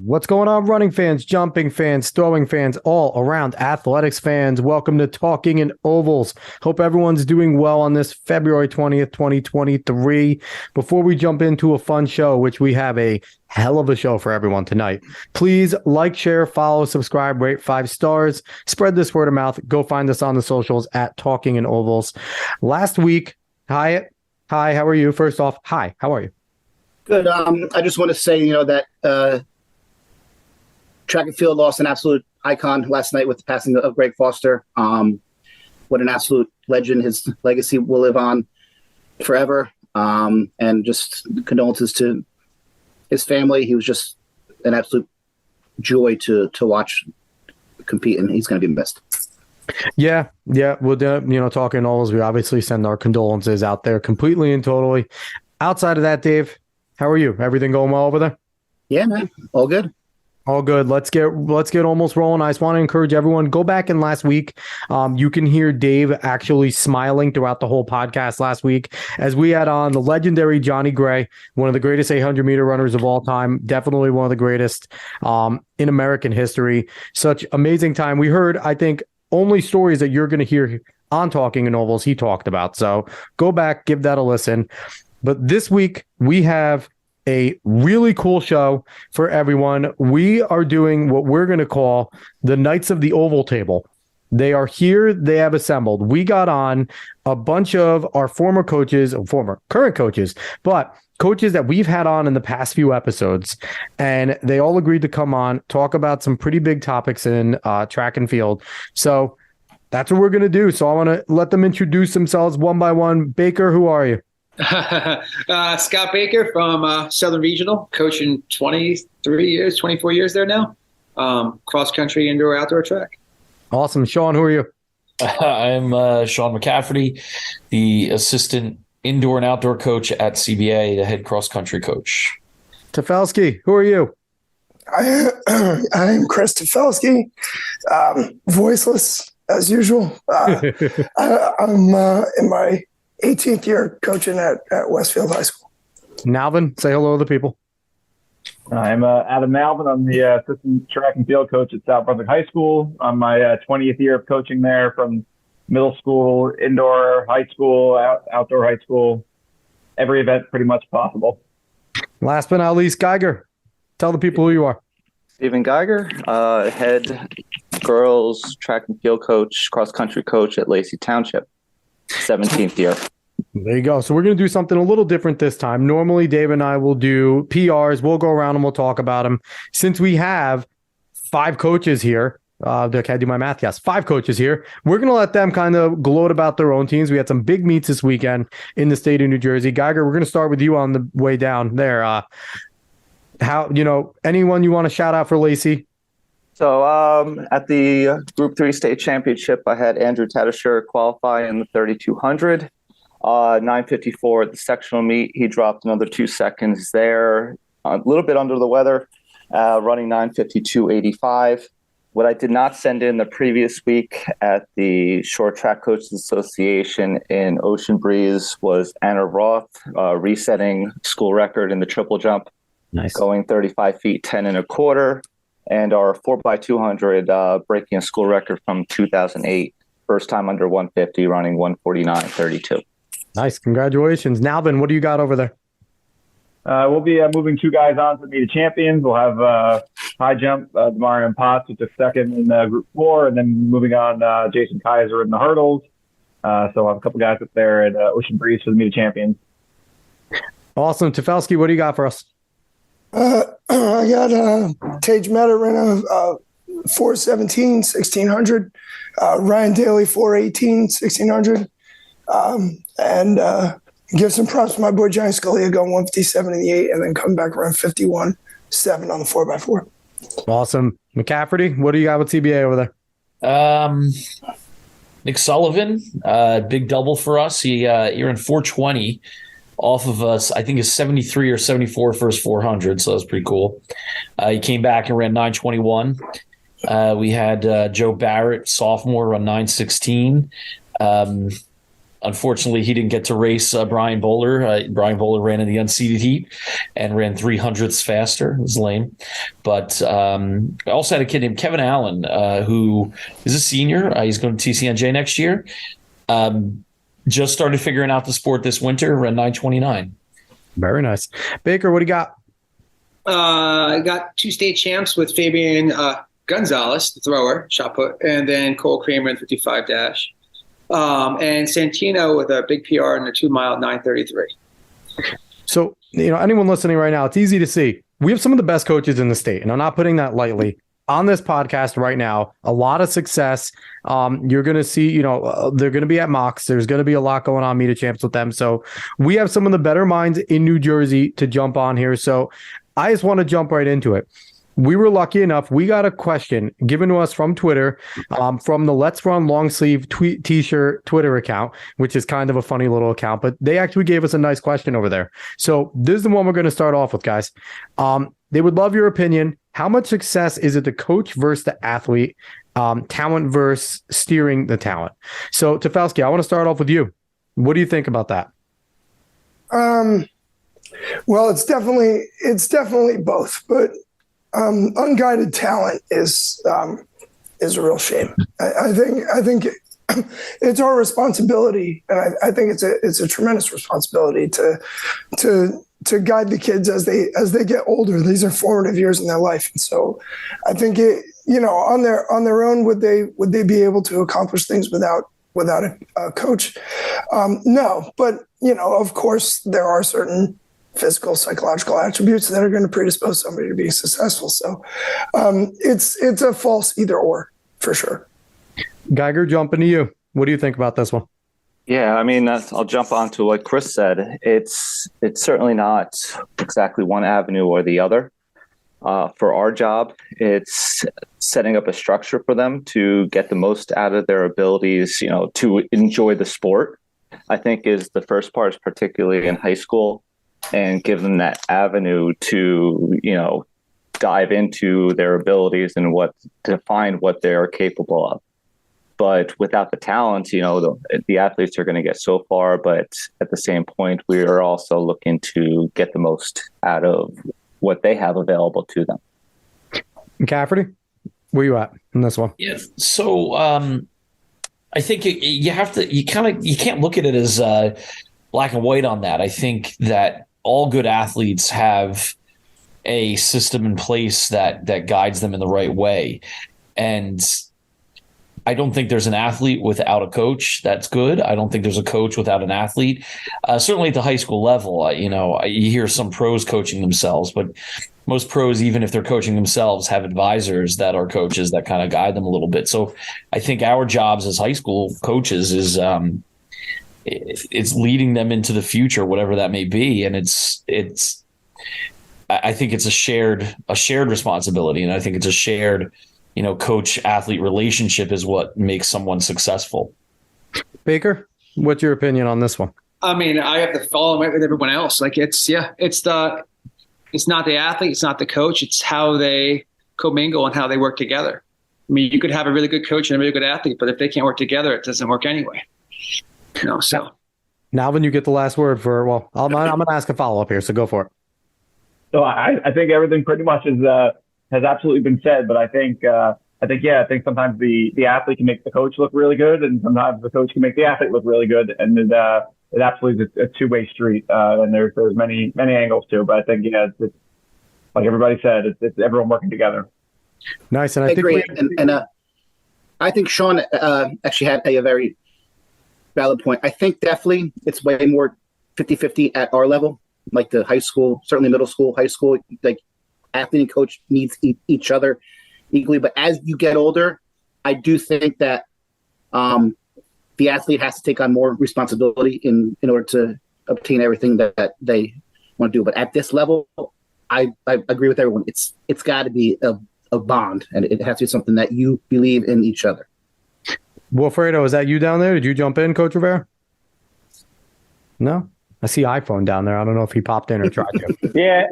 What's going on, running fans, jumping fans, throwing fans, all around athletics fans? Welcome to Talking in Ovals. Hope everyone's doing well on this February 20th, 2023. Before we jump into a fun show, which we have a hell of a show for everyone tonight, please like, share, follow, subscribe, rate 5 stars, spread this word of mouth. Go find us on the socials at Talking in Ovals. Last week, hi, how are you? First off, hi, how are you? Good. I just want to say, that track and field lost an absolute icon last night with the passing of Greg Foster. What an absolute legend. His legacy will live on forever. And just condolences to his family. He was just an absolute joy to watch compete, and he's going to be missed. Yeah. We'll do, talking all as we obviously send our condolences out there completely and totally. Outside of that, Dave, how are you? Everything going well over there? Yeah, man. All good. All good. Let's get almost rolling. I just want to encourage everyone, go back in last week. You can hear Dave actually smiling throughout the whole podcast last week as we had on the legendary Johnny Gray, one of the greatest 800-meter runners of all time, definitely one of the greatest in American history. Such amazing time. We heard, I think, only stories that you're going to hear on Talking in Ovals he talked about. So go back, give that a listen. But this week, we have a really cool show for everyone. We are doing what we're going to call the Knights of the Ovaltable. They are here. They have assembled. We got on a bunch of our former current coaches, but coaches that we've had on in the past few episodes. And they all agreed to come on, talk about some pretty big topics in track and field. So that's what we're going to do. So I want to let them introduce themselves one by one. Baker, who are you? Scott Baker from Southern Regional, coaching 24 years there now. Cross country, indoor, outdoor track. Awesome. Sean, who are you? I'm Sean McCafferty, the assistant indoor and outdoor coach at CBA, the head cross country coach. Tafelski, who are you? I'm Chris Tafelski, voiceless as usual. I'm in my 18th year coaching at Westfield High School. Nalven, say hello to the people. I'm Adam Nalven. I'm the assistant track and field coach at South Brunswick High School. I'm my 20th year of coaching there, from middle school, indoor, high school, outdoor high school, every event pretty much possible. Last but not least, Geiger. Tell the people who you are. Stephen Geiger, head girls track and field coach, cross country coach at Lacey Township. 17th year. There you go. So we're going to do something a little different this time. Normally, Dave and I will do PRs. We'll go around and we'll talk about them. Since we have 5 coaches here, can I do my math? Yes, 5 coaches here. We're going to let them kind of gloat about their own teams. We had some big meets this weekend in the state of New Jersey. Geiger, we're going to start with you on the way down there. Anyone you want to shout out for Lacey? So at the Group 3 state championship, I had Andrew Tatasher qualify in the 3,200. 9:54 at the sectional meet. He dropped another 2 seconds there. A little bit under the weather, running 9:52.85. What I did not send in the previous week at the Short Track Coaches Association in Ocean Breeze was Anna Roth, resetting school record in the triple jump. Nice. Going 35 feet, 10 1/4. And our 4x200 breaking a school record from 2008. First time under 150, running 149.32. Nice. Congratulations. Nalvin, what do you got over there? We'll be moving 2 guys on to meet the champions. We'll have high jump, Demarion Potts, who took second in Group 4, and then moving on, Jason Kaiser in the hurdles. So we'll have a couple guys up there at Ocean Breeze for the meet the champions. Awesome. Tafelski, what do you got for us? I got Tage Meta ran a 4:17, 1,600. Ryan Daly, 4:18, 1,600. And give some props to my boy Giant Scalia going 157 in the 8 and then come back around 51.7 on the 4x4. Awesome. McCafferty, what do you got with CBA over there? Nick Sullivan, big double for us. He ran 420 off of us, I think it's 73 or 74 for his 400, so that was pretty cool. He came back and ran 921. We had Joe Barrett, sophomore, run 916. Unfortunately, he didn't get to race Brian Bowler. Brian Bowler ran in the unseeded heat and ran 300ths faster. It was lame. But I also had a kid named Kevin Allen, who is a senior. He's going to TCNJ next year. Just started figuring out the sport this winter, ran 9:29. Very nice. Baker, what do you got? I got 2 state champs with Fabian Gonzalez, the thrower, shot put, and then Cole Kramer in 55 dash. And Santino with a big PR in the 2 mile 9:33. So, anyone listening right now, it's easy to see. We have some of the best coaches in the state, and I'm not putting that lightly. On this podcast right now, a lot of success. You're going to see, they're going to be at mocks. There's going to be a lot going on, meet a champs with them. So we have some of the better minds in New Jersey to jump on here. So I just want to jump right into it. We were lucky enough. We got a question given to us from Twitter, from the Let's Run long sleeve t-shirt Twitter account, which is kind of a funny little account, but they actually gave us a nice question over there. So this is the one we're going to start off with, guys. They would love your opinion. How much success is it the coach versus the athlete, talent versus steering the talent? So Tafelski, I want to start off with you. What do you think about that? Well, it's definitely both, but unguided talent is a real shame. I think it's our responsibility, and I think it's a tremendous responsibility to guide the kids as they get older. These are formative years in their life, and so I think on their own would they be able to accomplish things without a coach? No, but of course there are certain physical, psychological attributes that are going to predispose somebody to being successful. So it's a false either or for sure. Geiger, jumping to you. What do you think about this one? Yeah, I mean, I'll jump on to what Chris said. It's certainly not exactly one avenue or the other. For our job, it's setting up a structure for them to get the most out of their abilities, to enjoy the sport, I think is the first part, particularly in high school, and give them that avenue to, dive into their abilities and to find what they're capable of. But without the talent, the athletes are going to get so far. But at the same point, we are also looking to get the most out of what they have available to them. McCafferty, where you at in this one? Yeah. So I think you can't look at it as black and white on that. I think that all good athletes have a system in place that guides them in the right way. And I don't think there's an athlete without a coach that's good. I don't think there's a coach without an athlete. Certainly at the high school level, you hear some pros coaching themselves, but most pros, even if they're coaching themselves, have advisors that are coaches that kind of guide them a little bit. So I think our jobs as high school coaches is it's leading them into the future, whatever that may be. And I think it's a shared responsibility. And I think it's a shared, coach athlete relationship is what makes someone successful. Baker, what's your opinion on this one? I mean, I have to follow with everyone else. Like it's not the athlete, it's not the coach, it's how they commingle and how they work together. I mean, you could have a really good coach and a really good athlete, but if they can't work together, it doesn't work anyway. So Nalven, you get the last word I'm going to ask a follow-up here, so go for it. So I think everything pretty much has absolutely been said, but I think sometimes the athlete can make the coach look really good, and sometimes the coach can make the athlete look really good, and it absolutely is a two-way street, and there's many angles to it. But I think it's like everybody said, it's everyone working together. Nice, and I agree. And I think Sean actually had a very valid point. I think definitely it's way more 50-50 at our level, like the high school, certainly middle school, high school, like athlete and coach needs each other equally. But as you get older, I do think that the athlete has to take on more responsibility in order to obtain everything that they want to do. But at this level, I agree with everyone. It's got to be a bond, and it has to be something that you believe in each other. Wilfredo, is that you down there? Did you jump in, Coach Rivera? No? I see iPhone down there. I don't know if he popped in or tried to.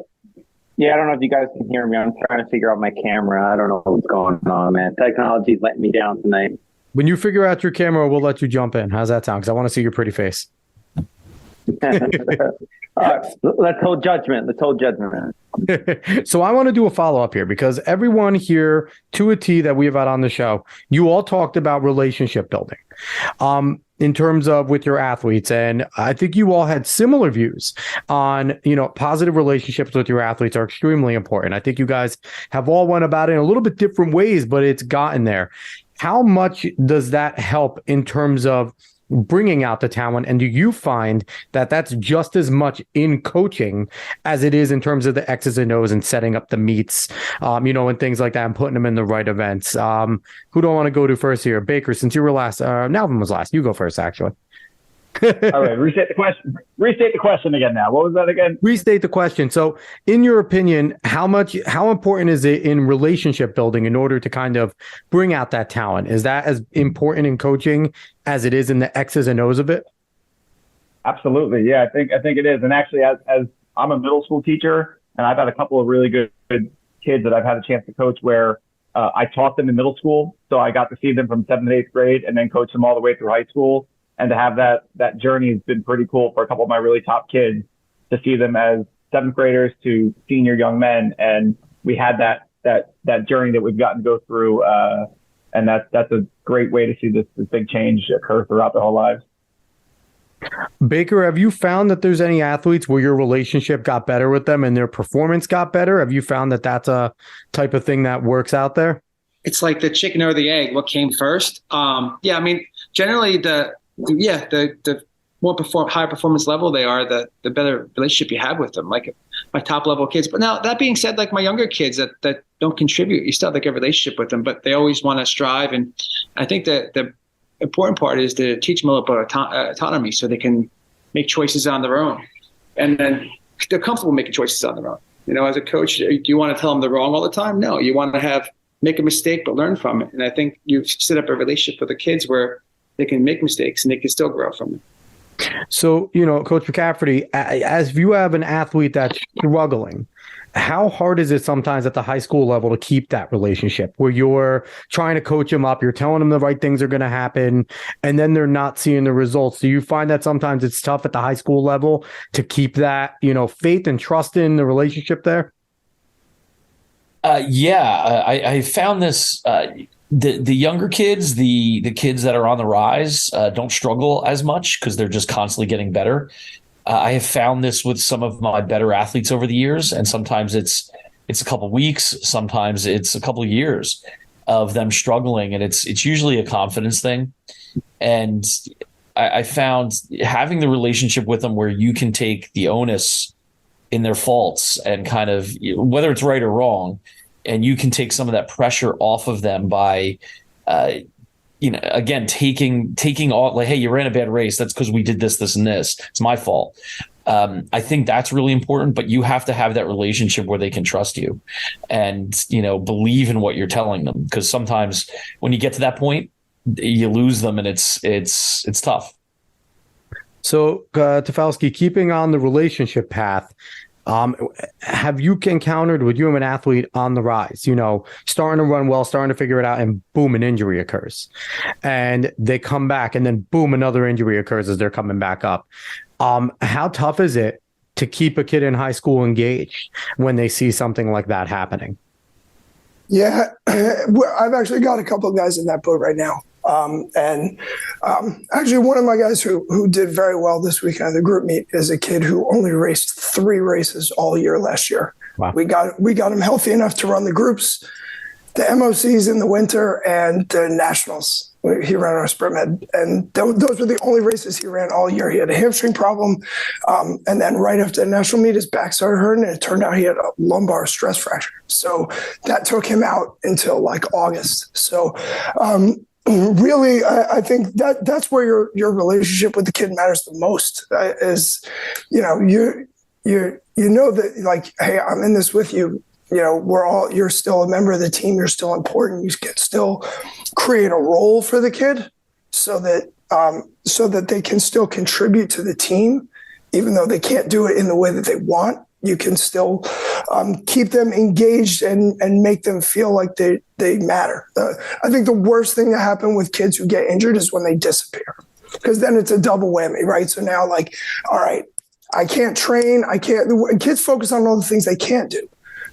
Yeah, I don't know if you guys can hear me. I'm trying to figure out my camera. I don't know what's going on, man. Technology's letting me down tonight. When you figure out your camera, we'll let you jump in. How's that sound? Because I want to see your pretty face. Let's hold judgment. So I want to do a follow-up here because everyone here to a T that we've had on the show, you all talked about relationship building in terms of with your athletes. And I think you all had similar views on, positive relationships with your athletes are extremely important. I think you guys have all went about it in a little bit different ways, but it's gotten there. How much does that help in terms of bringing out the talent? And do you find that that's just as much in coaching as it is in terms of the X's and O's and setting up the meets, and things like that and putting them in the right events? Who do I want to go to first here? Baker, since you were last, Nalven was last. You go first, actually. All right, restate the question again now. What was that again? Restate the question. So in your opinion, how important is it in relationship building in order to kind of bring out that talent? Is that as important in coaching as it is in the X's and O's of it? Absolutely. Yeah, I think it is. And actually, as I'm a middle school teacher, and I've had a couple of really good kids that I've had a chance to coach where I taught them in middle school. So I got to see them from 7th and 8th grade and then coach them all the way through high school. And to have that journey has been pretty cool for a couple of my really top kids to see them as 7th graders to senior young men. And we had that journey that we've gotten to go through. And that's a great way to see this big change occur throughout their whole lives. Baker, have you found that there's any athletes where your relationship got better with them and their performance got better? Have you found that that's a type of thing that works out there? It's like the chicken or the egg. What came first? Generally the more high performance level they are, the better relationship you have with them. Like my top level kids. But now that being said, like my younger kids that don't contribute, you still have like a relationship with them, but they always want to strive. And I think that the important part is to teach them a little bit of autonomy so they can make choices on their own. And then they're comfortable making choices on their own. As a coach, do you want to tell them they're wrong all the time? No, you want to make a mistake, but learn from it. And I think you've set up a relationship with the kids where they can make mistakes and they can still grow from it. So, Coach McCafferty, as you have an athlete that's struggling, how hard is it sometimes at the high school level to keep that relationship where you're trying to coach them up, you're telling them the right things are going to happen, and then they're not seeing the results? Do you find that sometimes it's tough at the high school level to keep that, faith and trust in the relationship there? I found this. The younger kids, the kids that are on the rise, don't struggle as much because they're just constantly getting better. I have found this with some of my better athletes over the years, and sometimes it's a couple weeks, sometimes it's a couple of years of them struggling, and it's usually a confidence thing. And I found having the relationship with them where you can take the onus in their faults and kind of whether it's right or wrong. And you can take some of that pressure off of them by, again, taking all like, hey, you ran a bad race. That's because we did this, this, and this. It's my fault. I think that's really important, but you have to have that relationship where they can trust you and, believe in what you're telling them. Because sometimes when you get to that point, you lose them and it's tough. So, Tafelski, keeping on the relationship path, have you encountered with you and an athlete on the rise, starting to run well, starting to figure it out, and boom, an injury occurs and they come back and then boom, another injury occurs as they're coming back up. How tough is it to keep a kid in high school engaged when they see something like that happening? Yeah, I've actually got a couple of guys in that boat right now. Actually, one of my guys who did very well this weekend at the group meet is a kid who only raced 3 races all year last year. Wow. We got him healthy enough to run the groups, the MOCs in the winter, and the nationals. He ran our sprint med, and those were the only races he ran all year. He had a hamstring problem, and then right after the national meet, his back started hurting, and it turned out he had a lumbar stress fracture. So that took him out until like August. So really, I think that's where your relationship with the kid matters the most. Is you know that, like, hey, I'm in this with you. You're still a member of the team. You're still important. You can still create a role for the kid so that they can still contribute to the team, even though they can't do it in the way that they want. you can still keep them engaged and make them feel like they matter. I think the worst thing to happen with kids who get injured is when they disappear, because then it's a double whammy, right? So now, like, all right, I can't train. Kids focus on all the things they can't do,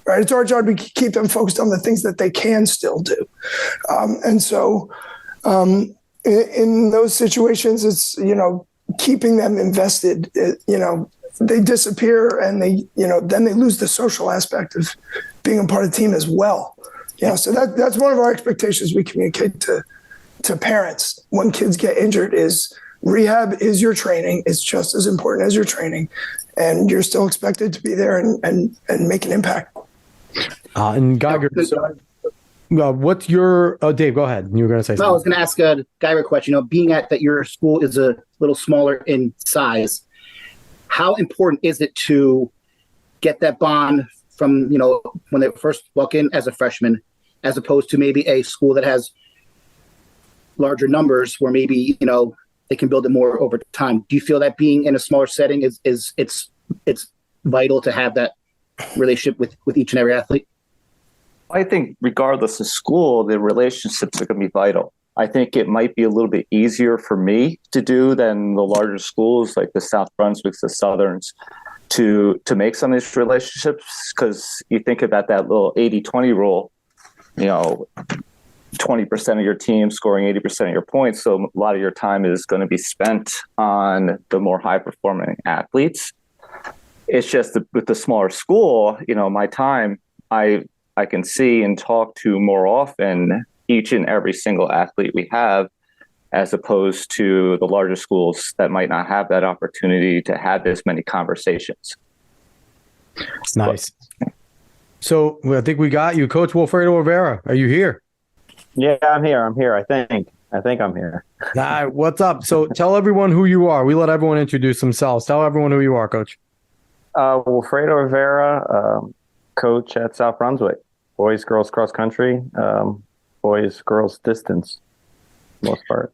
right? It's our job to keep them focused on the things that they can still do. In those situations, it's, keeping them invested, they disappear and then they lose the social aspect of being a part of the team as well. So that's one of our expectations we communicate to parents when kids get injured is rehab is your training. It's just as important as your training, and you're still expected to be there and make an impact. And Geiger, what's your Dave, go ahead. You were going to say something. I was going to ask a Geiger question. Being that your school is a little smaller in size, how important is it to get that bond from, when they first walk in as a freshman, as opposed to maybe a school that has larger numbers where maybe, they can build it more over time? Do you feel that being in a smaller setting it's vital to have that relationship with each and every athlete? I think regardless of school, the relationships are going to be vital. I think it might be a little bit easier for me to do than the larger schools like the South Brunswicks, the Southerns, to make some of these relationships, because you think about that little 80-20 rule, 20% of your team scoring 80% of your points. So a lot of your time is going to be spent on the more high-performing athletes. It's just with the smaller school, my time, I can see and talk to more often each and every single athlete we have, as opposed to the larger schools that might not have that opportunity to have this many conversations. Nice. So I think we got you. Coach Wilfredo Rivera, are you here? Yeah, I'm here. I think I'm here. What's up? So tell everyone who you are. We let everyone introduce themselves. Tell everyone who you are, Coach. Wilfredo Rivera, coach at South Brunswick. Boys, girls cross country, boys, girls distance, most part.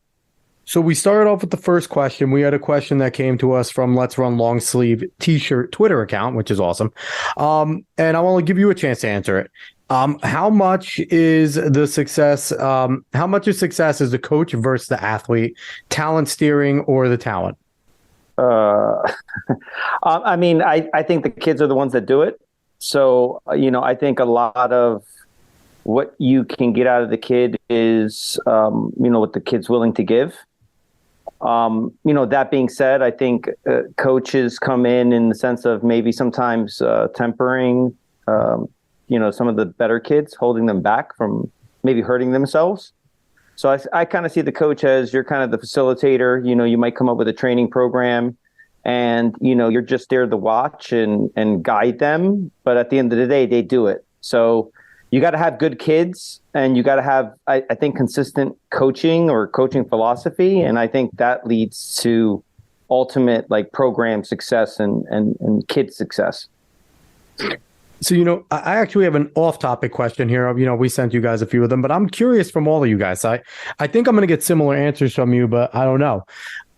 So we started off with the first question. We had a question that came to us from Let's Run Long Sleeve T-shirt Twitter account, which is awesome. And I want to give you a chance to answer it. How much is success is the coach versus the athlete, talent steering or the talent? I think the kids are the ones that do it. So, I think a lot of what you can get out of the kid is, what the kid's willing to give. That being said, I think coaches come in the sense of maybe sometimes tempering, some of the better kids, holding them back from maybe hurting themselves. So I kind of see the coach as you're kind of the facilitator. You might come up with a training program and, you're just there to watch and guide them. But at the end of the day, they do it. So you got to have good kids and you got to have, I think, consistent coaching or coaching philosophy. And I think that leads to ultimate program success and kid success. So, I actually have an off-topic question here. We sent you guys a few of them, but I'm curious from all of you guys. I think I'm going to get similar answers from you, but I don't know.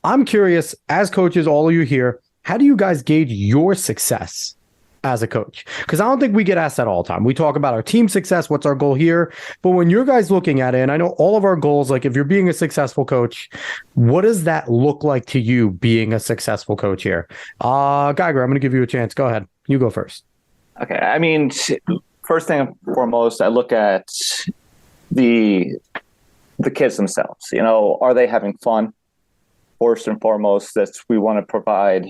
I'm curious, as coaches, all of you here, how do you guys gauge your success as a coach? Because I don't think we get asked that all the time. We talk about our team success, what's our goal here. But when you're guys looking at it, and I know all of our goals, if you're being a successful coach, what does that look like to you being a successful coach here? Geiger, I'm going to give you a chance. Go ahead. You go first. Okay. First thing and foremost, I look at the kids themselves. Are they having fun? First and foremost, we want to provide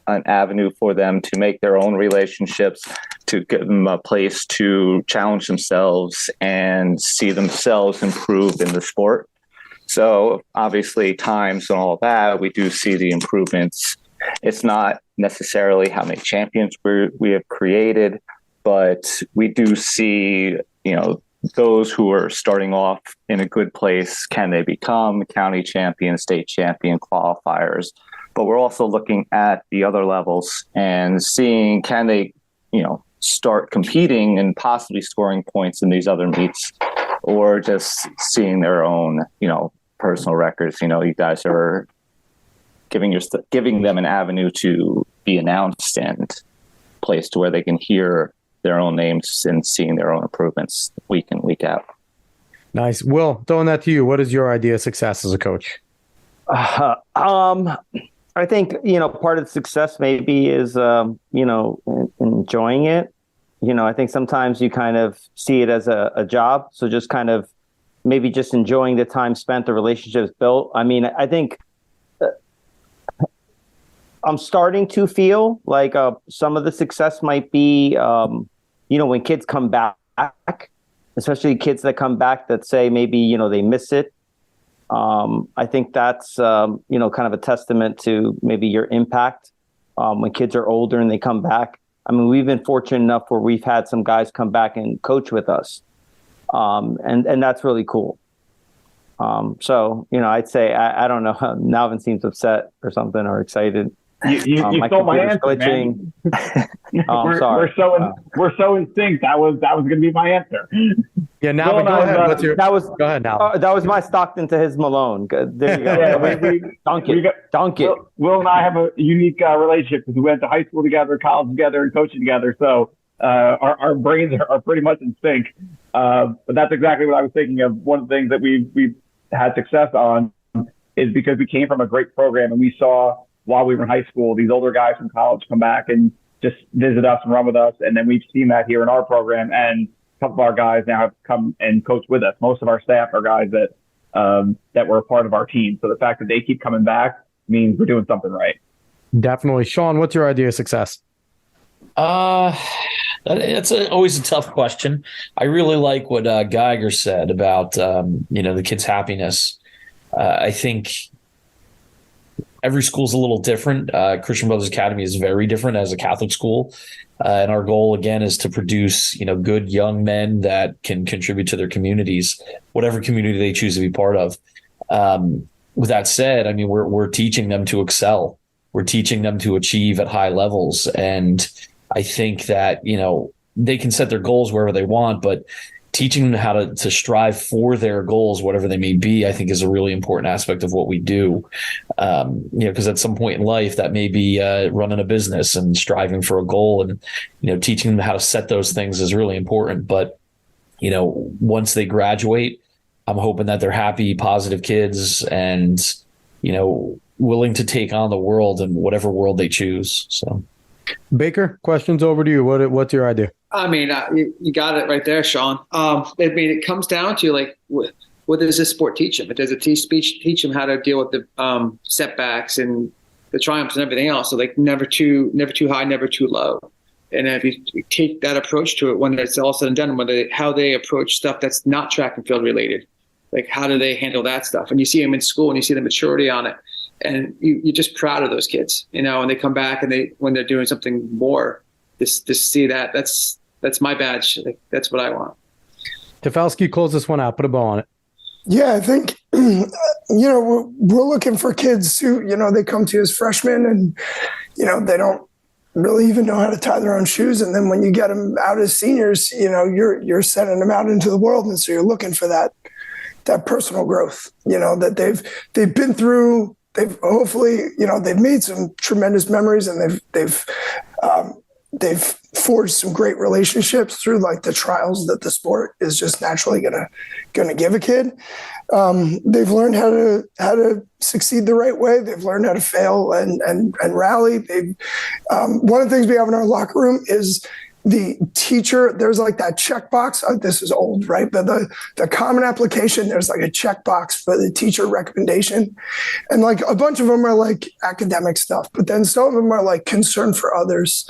an avenue for them to make their own relationships, to give them a place to challenge themselves and see themselves improve in the sport. So obviously times and all of that, we do see the improvements. It's not necessarily how many champions we have created, but we do see, those who are starting off in a good place, can they become county champion, state champion, qualifiers? But we're also looking at the other levels and seeing, can they, start competing and possibly scoring points in these other meets, or just seeing their own, personal records. You guys are giving them an avenue to be announced and place to where they can hear their own names and seeing their own improvements week in, week out. Nice. Will, throwing that to you. What is your idea of success as a coach? I think, part of the success maybe is, enjoying it. I think sometimes you kind of see it as a job. So just kind of maybe just enjoying the time spent, the relationships built. I mean, I think I'm starting to feel like some of the success might be, when kids come back, especially kids that come back that say maybe, they miss it. I think that's, kind of a testament to maybe your impact when kids are older and they come back. I mean, we've been fortunate enough where we've had some guys come back and coach with us. And that's really cool. So, I'd say, I don't know, Nalven seems upset or something or excited. You stole my answer, man. I'm sorry. We're so in sync. That was going to be my answer. Yeah, Nalven, go ahead. Go ahead, Nalven. That was my Stockton to his Malone. There you go. Yeah, dunk it. Will and I have a unique relationship because we went to high school together, college together, and coaching together. So our brains are pretty much in sync. But that's exactly what I was thinking of. One of the things that we've had success on is because we came from a great program and we saw while we were in high school, these older guys from college come back and just visit us and run with us. And then we've seen that here in our program. And a couple of our guys now have come and coached with us. Most of our staff are guys that were a part of our team. So the fact that they keep coming back means we're doing something right. Definitely. Sean, what's your idea of success? It's always a tough question. I really like what Geiger said about, the kids' happiness. I think every school's a little different. Christian Brothers Academy is very different as a Catholic school. And our goal, again, is to produce, good young men that can contribute to their communities, whatever community they choose to be part of. With that said, I mean, we're teaching them to excel. We're teaching them to achieve at high levels. And I think that, they can set their goals wherever they want, but teaching them how to strive for their goals, whatever they may be, I think is a really important aspect of what we do. Because at some point in life that may be running a business and striving for a goal, and, teaching them how to set those things is really important. But, once they graduate, I'm hoping that they're happy, positive kids and, willing to take on the world and whatever world they choose. So Baker, questions over to you. What's your idea? I mean, you got it right there, Sean. It comes down to like, what does this sport teach them? Does it teach them how to deal with the setbacks and the triumphs and everything else? So like never too high, never too low. And if you take that approach to it, when it's all said and done, how they approach stuff that's not track and field related, like how do they handle that stuff? And you see them in school and you see the maturity on it, and you're just proud of those kids, and they come back and when they're doing something more, just see that that's my badge. Like, that's what I want. Tafelski, close this one out. Put a bow on it. Yeah, I think, we're looking for kids who, they come to you as freshmen and, they don't really even know how to tie their own shoes. And then when you get them out as seniors, you're sending them out into the world. And so you're looking for that personal growth, that they've been through. They've hopefully, they've made some tremendous memories, and they've forged some great relationships through like the trials that the sport is just naturally gonna give a kid. They've learned how to succeed the right way. They've learned how to fail and rally. One of the things we have in our locker room is the teacher. There's like that checkbox. This is old, right? But the common application, there's like a checkbox for the teacher recommendation, and like a bunch of them are like academic stuff, but then some of them are like concern for others.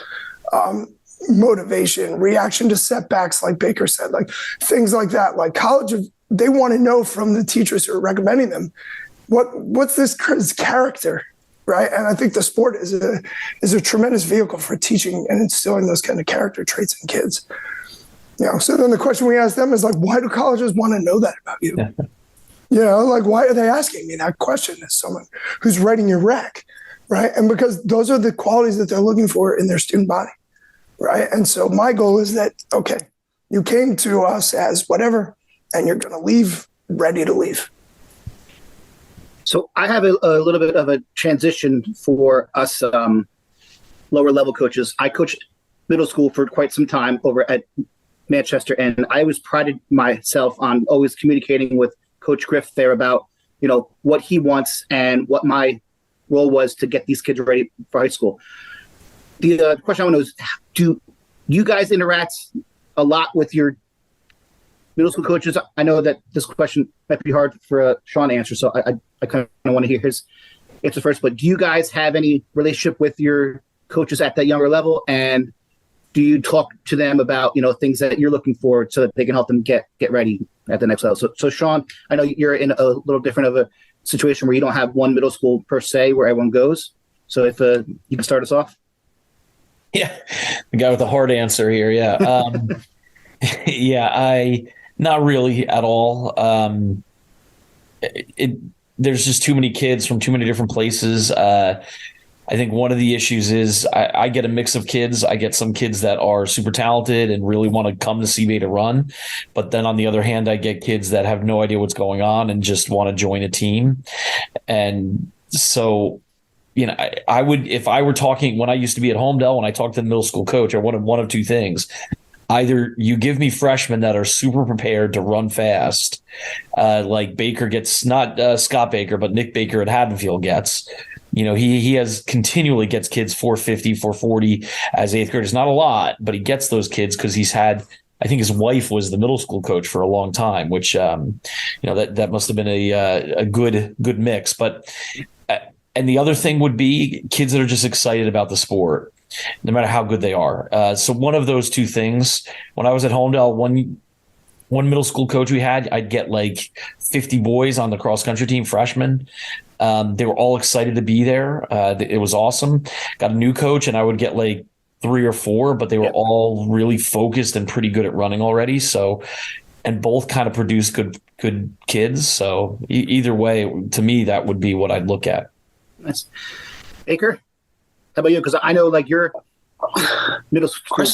Motivation, reaction to setbacks, like Baker said, like things like that. Like college, they want to know from the teachers who are recommending them, what's this kid's character, right? And I think the sport is a tremendous vehicle for teaching and instilling those kind of character traits in kids. So then the question we ask them is like, why do colleges want to know that about you? Like, why are they asking me that question as someone who's writing your rec, right? And because those are the qualities that they're looking for in their student body, right? And so my goal is that, okay, you came to us as whatever, and you're going to leave ready to leave. So I have a little bit of a transition for us lower level coaches. I coached middle school for quite some time over at Manchester, and I always prided myself on always communicating with Coach Griff there about, what he wants and what my role was to get these kids ready for high school. The question I want to know is, do you guys interact a lot with your middle school coaches? I know that this question might be hard for Sean to answer, so I kind of want to hear his answer first. But do you guys have any relationship with your coaches at that younger level, and do you talk to them about things that you're looking for so that they can help them get ready at the next level? So Sean, I know you're in a little different of a situation where you don't have one middle school per se where everyone goes. So if you can start us off. Yeah, the guy with the hard answer here. Yeah, I not really at all. There's just too many kids from too many different places. I think one of the issues is I get a mix of kids. I get some kids that are super talented and really want to come to CBA to run. But then on the other hand, I get kids that have no idea what's going on and just want to join a team. And so, I would, if I were talking when I used to be at Homedale, when I talked to the middle school coach, I wanted one of two things. Either you give me freshmen that are super prepared to run fast, like Baker gets, not Scott Baker, but Nick Baker at Haddonfield gets. He continually gets kids 450, 440 as eighth graders. Not a lot, but he gets those kids because he's had, I think his wife was the middle school coach for a long time, which, that must have been a good mix. But, and the other thing would be kids that are just excited about the sport, no matter how good they are. So one of those two things, when I was at Homedale, one middle school coach we had, I'd get like 50 boys on the cross country team, freshmen. They were all excited to be there. It was awesome. Got a new coach and I would get like 3 or 4, but they were all really focused and pretty good at running already. So, and both kind of produced good kids. So either way, to me, that would be what I'd look at. Nice. Baker, how about you? Because I know like your middle school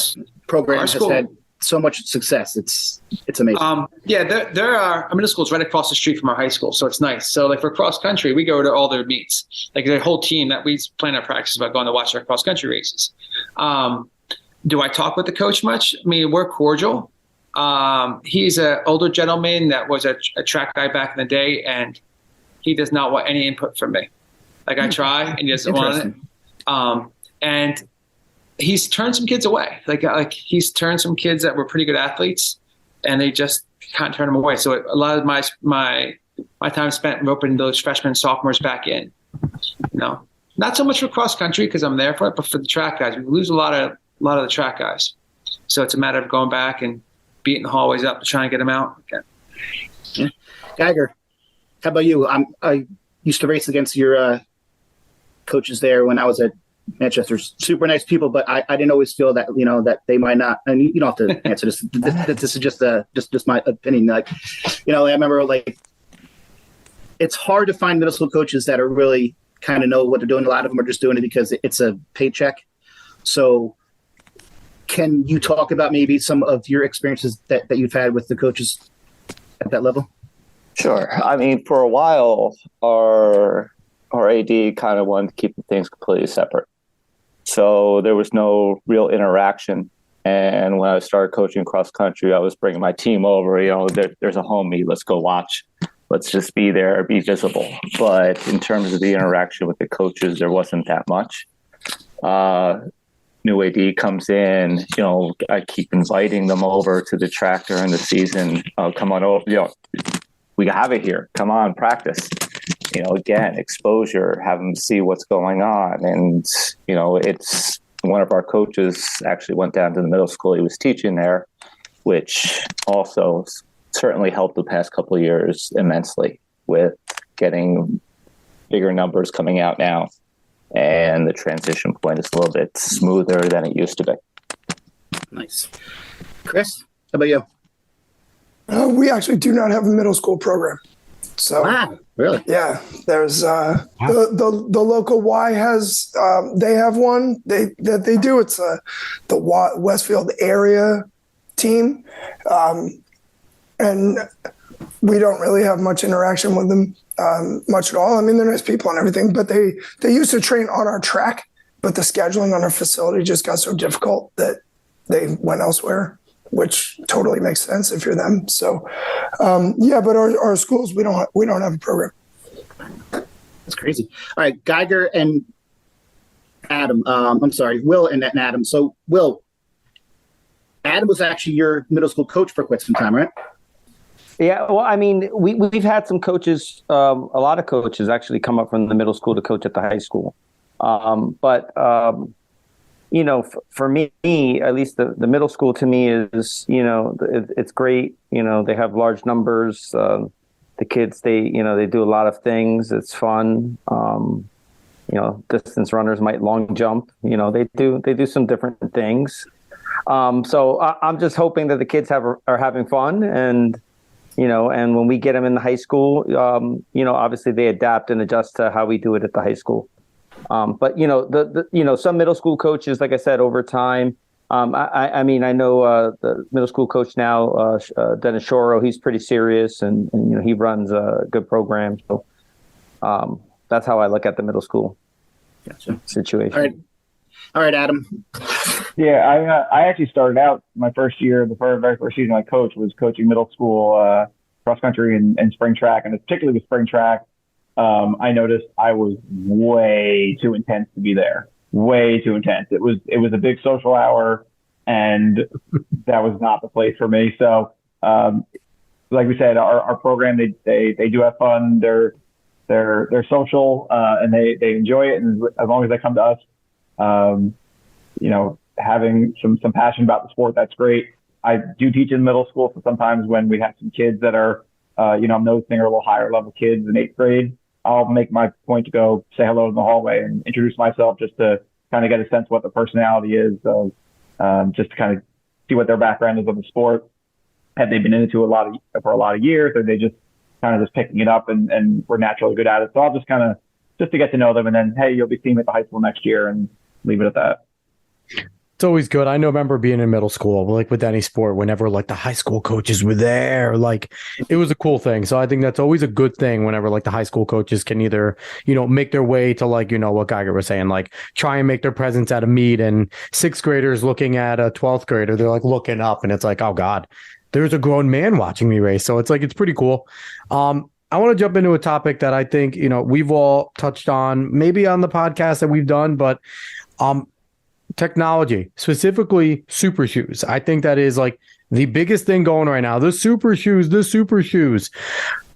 program has had so much success. It's amazing. There are middle schools right across the street from our high school, so it's nice. So like for cross country, we go to all their meets. Like the whole team that we plan our practice about going to watch our cross country races. Do I talk with the coach much? I mean, we're cordial. He's an older gentleman that was a track guy back in the day, and he does not want any input from me. Like I try, and he doesn't want it. And he's turned some kids away. Like he's turned some kids that were pretty good athletes, and they just can't turn them away. So a lot of my time spent roping those freshmen, sophomores back in. Not so much for cross country because I'm there for it, but for the track guys, we lose a lot of the track guys. So it's a matter of going back and beating the hallways up to try and get them out again. Yeah. Geiger, how about you? I used to race against your coaches there when I was at Manchester. Super nice people, but I didn't always feel that that they might not. And you don't have to answer this. This is just my opinion. Like, I remember like it's hard to find middle school coaches that are really kind of know what they're doing. A lot of them are just doing it because it's a paycheck. So, can you talk about maybe some of your experiences that you've had with the coaches at that level? Sure. I mean, for a while, our AD kind of wanted to keep things completely separate. So there was no real interaction. And when I started coaching cross country, I was bringing my team over, there's a home meet, let's go watch. Let's just be there, be visible. But in terms of the interaction with the coaches, there wasn't that much. New AD comes in, I keep inviting them over to the track during the season. Come on over, we have it here. Come on, practice. Again, exposure, have them see what's going on. And, it's one of our coaches actually went down to the middle school he was teaching there, which also certainly helped the past couple of years immensely with getting bigger numbers coming out now. And the transition point is a little bit smoother than it used to be. Nice. Chris, how about you? We actually do not have a middle school program. So, wow, really? Yeah, there's the local Y has they have one that they do. It's the Westfield area team, and we don't really have much interaction with them much at all. I mean, they're nice people and everything, but they used to train on our track but the scheduling on our facility just got so difficult that they went elsewhere, which totally makes sense if you're them. So, but our schools, we don't have a program. That's crazy. All right, Geiger and Adam. Will and Adam. So, Will, Adam was actually your middle school coach for quite some time, right? Yeah, well, I mean, we've had some coaches, a lot of coaches actually come up from the middle school to coach at the high school. For me, at least the middle school to me is, it's great. They have large numbers. The kids, they do a lot of things. It's fun. Distance runners might long jump. They do some different things. So I'm just hoping that the kids are having fun, and when we get them in the high school, obviously they adapt and adjust to how we do it at the high school. But some middle school coaches, like I said, over time, I know the middle school coach now, Dennis Shoro, he's pretty serious, and he runs a good program. So that's how I look at the middle school situation. All right, Adam. Yeah, I actually started out my first year, the very first season I coached was coaching middle school cross country and spring track, and particularly with spring track. I noticed I was way too intense to be there. Way too intense. It was a big social hour, and that was not the place for me. So, like we said, our program, they do have fun. They're social, and they enjoy it. And as long as they come to us, having some passion about the sport, that's great. I do teach in middle school, so sometimes when we have some kids that are, I'm noticing are a little higher level kids in 8th grade, I'll make my point to go say hello in the hallway and introduce myself just to kind of get a sense of what the personality is, just to kind of see what their background is of the sport. Have they been into for a lot of years, or are they just kind of just picking it up and we're naturally good at it? So I'll just kind of, just to get to know them, and then, hey, you'll be seeing me at the high school next year, and leave it at that. It's always good. I remember being in middle school, like with any sport, whenever like the high school coaches were there, like it was a cool thing. So I think that's always a good thing whenever like the high school coaches can either, make their way to like, what Geiger was saying, like try and make their presence at a meet, and 6th graders looking at a 12th grader, they're like looking up and it's like, oh God, there's a grown man watching me race. So it's like, it's pretty cool. I want to jump into a topic that I think, we've all touched on, maybe on the podcast that we've done, but technology, specifically super shoes. I think that is like the biggest thing going right now. The super shoes.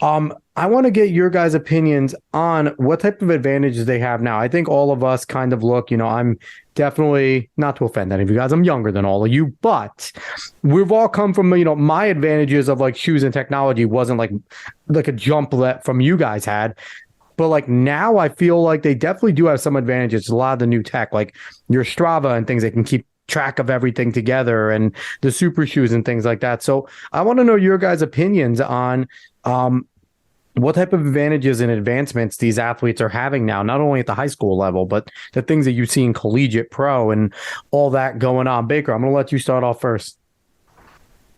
I want to get your guys' opinions on what type of advantages they have now. I think all of us kind of look, I'm definitely, not to offend any of you guys, I'm younger than all of you, but we've all come from, my advantages of like shoes and technology wasn't like a jump that from you guys had. But like now I feel like they definitely do have some advantages. A lot of the new tech, like your Strava and things, they can keep track of everything together, and the super shoes and things like that. So I want to know your guys' opinions on what type of advantages and advancements these athletes are having now, not only at the high school level, but the things that you see in collegiate pro and all that going on. Baker, I'm going to let you start off first.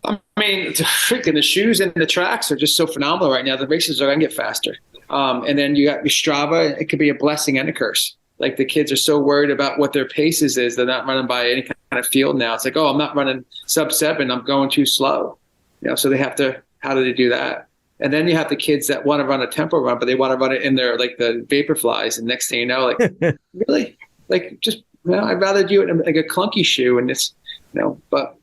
I mean, freaking the shoes and the tracks are just so phenomenal right now. The races are going to get faster. And then you got your Strava. It could be a blessing and a curse. Like the kids are so worried about what their paces is. They're not running by any kind of field now. It's like, oh, I'm not running sub-7. I'm going too slow. So they have to, how do they do that? And then you have the kids that want to run a tempo run, but they want to run it in their, like the Vaporflies. And next thing you know, like, really? Like just, I'd rather do it in like a clunky shoe. And it's, but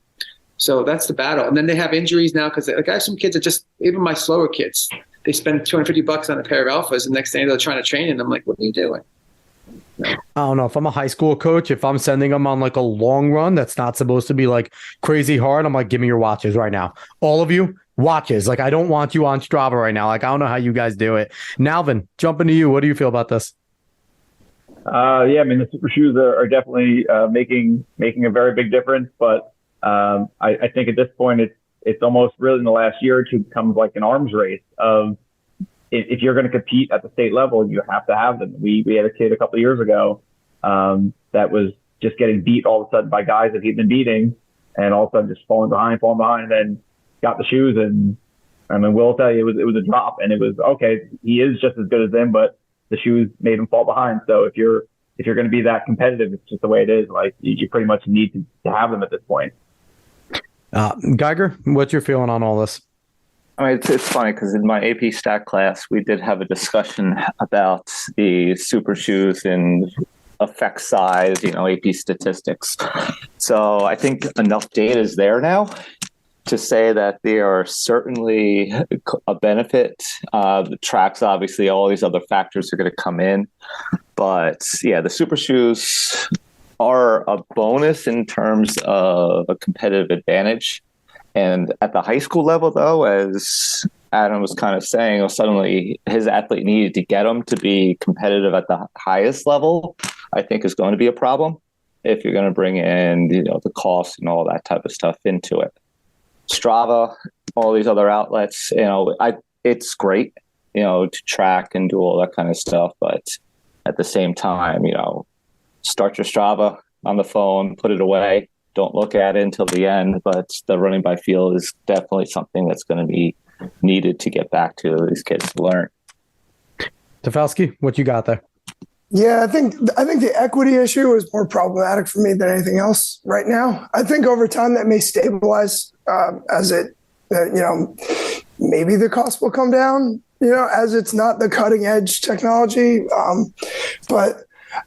so that's the battle. And then they have injuries now because like I have some kids that just, even my slower kids, they spend $250 on a pair of Alphas, and next thing they're trying to train, and I'm like, what are you doing? I don't know. If I'm a high school coach, if I'm sending them on like a long run that's not supposed to be like crazy hard, I'm like, give me your watches right now. All of you, watches. Like, I don't want you on Strava right now. Like, I don't know how you guys do it. Nalven, jumping to you. What do you feel about this? Yeah, I mean, the super shoes are definitely making a very big difference. But I think at this point, it's almost really in the last year or two becomes like an arms race of if you're going to compete at the state level, you have to have them. We had a kid a couple of years ago that was just getting beat all of a sudden by guys that he'd been beating, and all of a sudden just falling behind, and then got the shoes. And I mean, we'll tell you, it was a drop, and it was okay. He is just as good as them, but the shoes made him fall behind. So if you're if you're going to be that competitive, it's just the way it is. Like you pretty much need to have them at this point. Geiger, what's your feeling on all this? I mean, it's funny because in my AP stat class, we did have a discussion about the super shoes and effect size, AP statistics. So I think enough data is there now to say that they are certainly a benefit. The tracks, obviously, all these other factors are going to come in. But yeah, the super shoes are a bonus in terms of a competitive advantage. And at the high school level, though, as Adam was kind of saying, suddenly his athlete needed to get him to be competitive at the highest level, I think is going to be a problem if you're going to bring in, the cost and all that type of stuff into it. Strava, all these other outlets, it's great, to track and do all that kind of stuff. But at the same time, start your Strava on the phone, put it away. Don't look at it until the end, but the running by feel is definitely something that's going to be needed to get back to these kids to learn. Tafelski, what you got there? Yeah, I think the equity issue is more problematic for me than anything else right now. I think over time that may stabilize as it, maybe the cost will come down, as it's not the cutting edge technology. But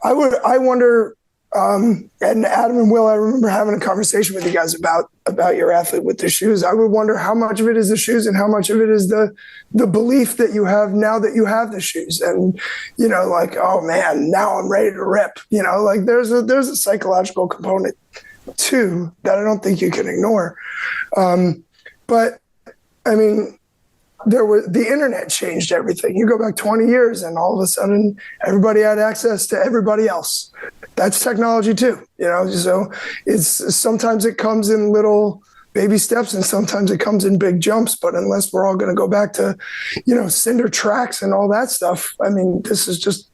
I wonder. And Adam and Will, I remember having a conversation with you guys about your athlete with the shoes. I would wonder how much of it is the shoes and how much of it is the belief that you have now that you have the shoes. And, like, oh man, now I'm ready to rip, like there's a psychological component too that I don't think you can ignore. But I mean, the internet changed everything. You go back 20 years and all of a sudden everybody had access to everybody else. That's technology too, so sometimes it comes in little baby steps and sometimes it comes in big jumps. But unless we're all going to go back to, cinder tracks and all that stuff, I mean, this is just,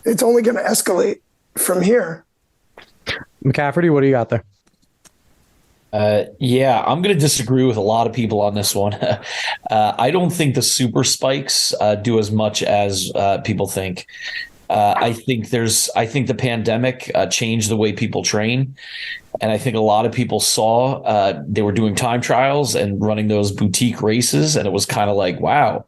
it's only going to escalate from here. McCafferty, what do you got there? Yeah, I'm going to disagree with a lot of people on this one. I don't think the super spikes do as much as people think. I think the pandemic changed the way people train. And I think a lot of people saw they were doing time trials and running those boutique races. And it was kind of like, wow,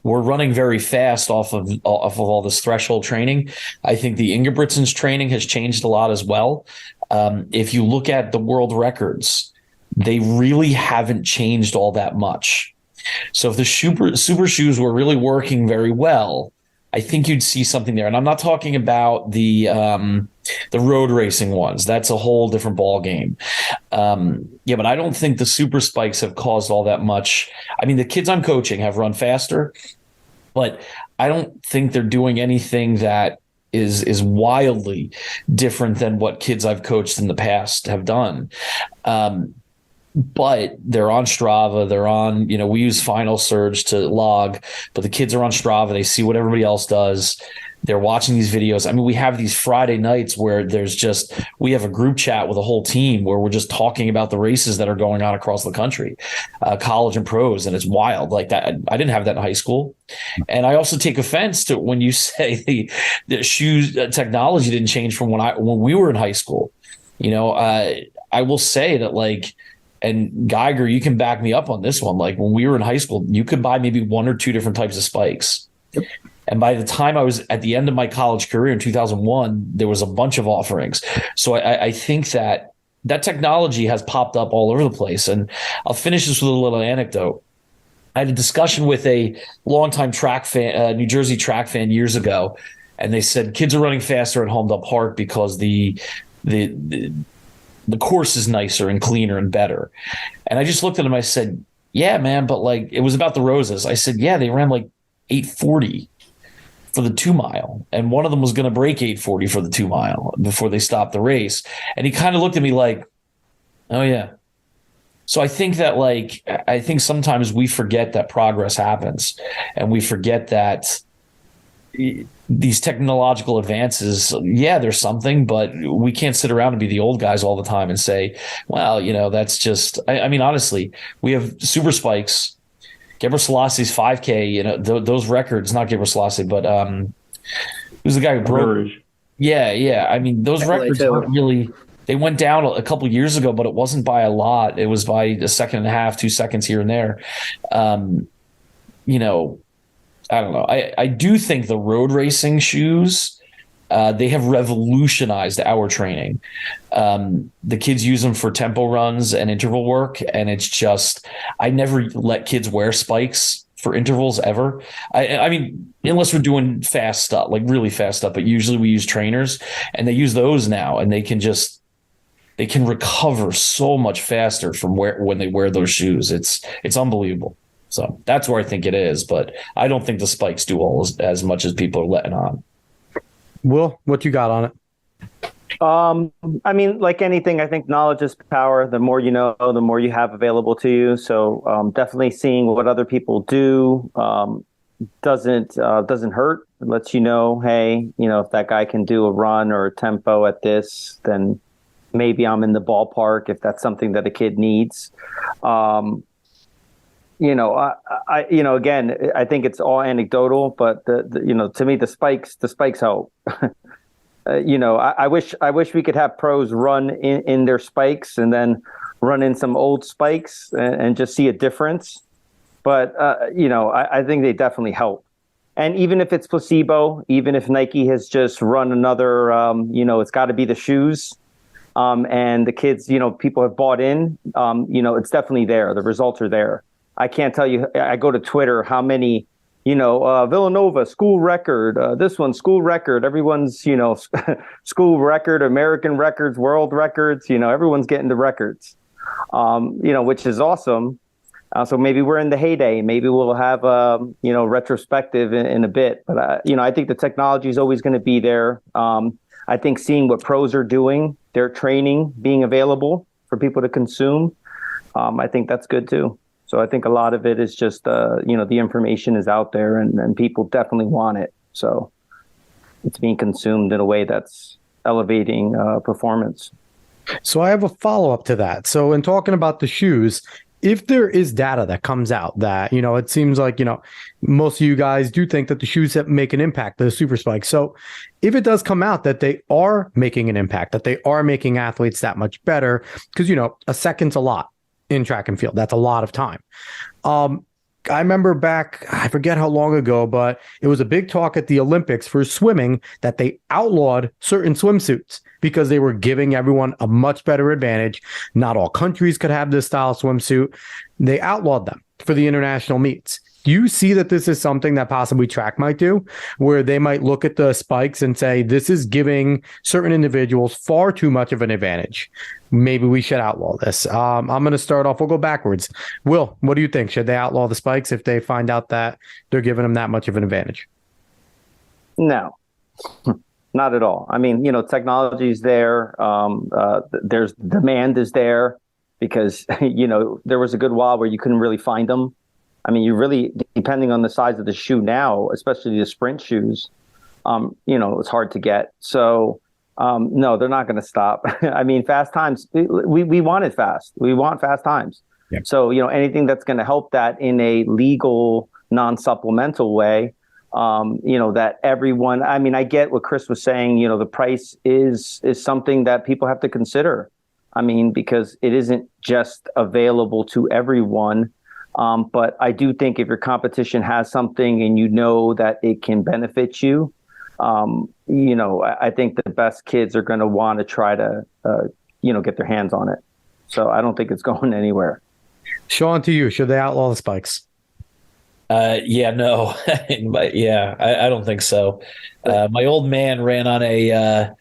we're running very fast off of all this threshold training. I think the Ingebrigtsen's training has changed a lot as well. If you look at the world records, they really haven't changed all that much. So if the super shoes were really working very well, I think you'd see something there. And I'm not talking about the road racing ones. That's a whole different ball game. But I don't think the super spikes have caused all that much. I mean, the kids I'm coaching have run faster, but I don't think they're doing anything that is wildly different than what kids I've coached in the past have done. But they're on Strava. They're on, we use Final Surge to log, but the kids are on Strava. They see what everybody else does. They're watching these videos. I mean, we have these Friday nights where we have a group chat with a whole team where we're just talking about the races that are going on across the country, college and pros. And it's wild like that. I didn't have that in high school. And I also take offense to when you say the shoes technology didn't change from when we were in high school. I will say that and Geiger, you can back me up on this one. Like when we were in high school, you could buy maybe one or two different types of spikes. Yep. And by the time I was at the end of my college career in 2001, there was a bunch of offerings. So I think that technology has popped up all over the place. And I'll finish this with a little anecdote. I had a discussion with a longtime track fan, New Jersey track fan years ago, and they said kids are running faster at Homedale Park because the course is nicer and cleaner and better. And I just looked at him. I said, yeah, man, but it was about the roses. I said, yeah, they ran 8:40 for the 2 mile. And one of them was going to break 8:40 for the 2 mile before they stopped the race. And he kind of looked at me like, oh yeah. So I think that I think sometimes we forget that progress happens and we forget that these technological advances, yeah, there's something, but we can't sit around and be the old guys all the time and say, well, that's just, I mean, honestly, we have super spikes, Gebre Selassie's 5K, those records, not Gebre Selassie, but Who's the guy who broke? Rouge. Yeah. I mean, those LA records too. aren't really. They went down a couple years ago, but it wasn't by a lot. It was by a second and a half, 2 seconds here and there. You know, I don't know. I do think the road racing shoes, they have revolutionized our training. The kids use them for tempo runs and interval work, and it's just, I never let kids wear spikes for intervals ever. I mean, unless we're doing fast stuff, like really fast stuff, but usually we use trainers, and they use those now, and they can recover so much faster from when they wear those shoes. It's unbelievable. So that's where I think it is, but I don't think the spikes do as much as people are letting on. Will, what you got on it? I mean, like anything, I think knowledge is power. The more you know, the more you have available to you. So definitely seeing what other people do doesn't hurt. It lets you know, hey, if that guy can do a run or a tempo at this, then maybe I'm in the ballpark if that's something that a kid needs. Again, I think it's all anecdotal, but to me, the spikes help. I wish we could have pros run in their spikes and then run in some old spikes and just see a difference. But, I think they definitely help. And even if it's placebo, even if Nike has just run another, it's got to be the shoes. And the kids, people have bought in, it's definitely there. The results are there. I can't tell you, I go to Twitter, how many, Villanova school record, this one school record, everyone's, school record, American records, world records, everyone's getting the records, which is awesome. So maybe we're in the heyday. Maybe we'll have, retrospective in a bit. But, I think the technology is always going to be there. I think seeing what pros are doing, their training being available for people to consume, I think that's good too. So I think a lot of it is just, the information is out there and people definitely want it. So it's being consumed in a way that's elevating performance. So I have a follow-up to that. So in talking about the shoes, if there is data that comes out that, it seems like, most of you guys do think that the shoes make an impact, the super spikes. So if it does come out that they are making an impact, that they are making athletes that much better, because, a second's a lot in track and field. That's a lot of time. I remember back, I forget how long ago, but it was a big talk at the Olympics for swimming that they outlawed certain swimsuits because they were giving everyone a much better advantage. Not all countries could have this style of swimsuit. They outlawed them for the international meets. Do you see that this is something that possibly track might do, where they might look at the spikes and say, this is giving certain individuals far too much of an advantage? Maybe we should outlaw this. I'm going to start off. We'll go backwards. Will, what do you think? Should they outlaw the spikes if they find out that they're giving them that much of an advantage? No, not at all. I mean, technology is there. There's demand is there because, there was a good while where you couldn't really find them. I mean, you really, depending on the size of the shoe now, especially the sprint shoes, it's hard to get. So, no, they're not going to stop. I mean, fast times, we want it fast. We want fast times. Yep. So, anything that's going to help that in a legal, non-supplemental way, that everyone, I mean, I get what Chris was saying, the price is something that people have to consider. I mean, because it isn't just available to everyone. But I do think if your competition has something and that it can benefit you, I think the best kids are going to want to try to, get their hands on it. So I don't think it's going anywhere. Sean, to you, should they outlaw the spikes? No, but I don't think so. My old man ran on a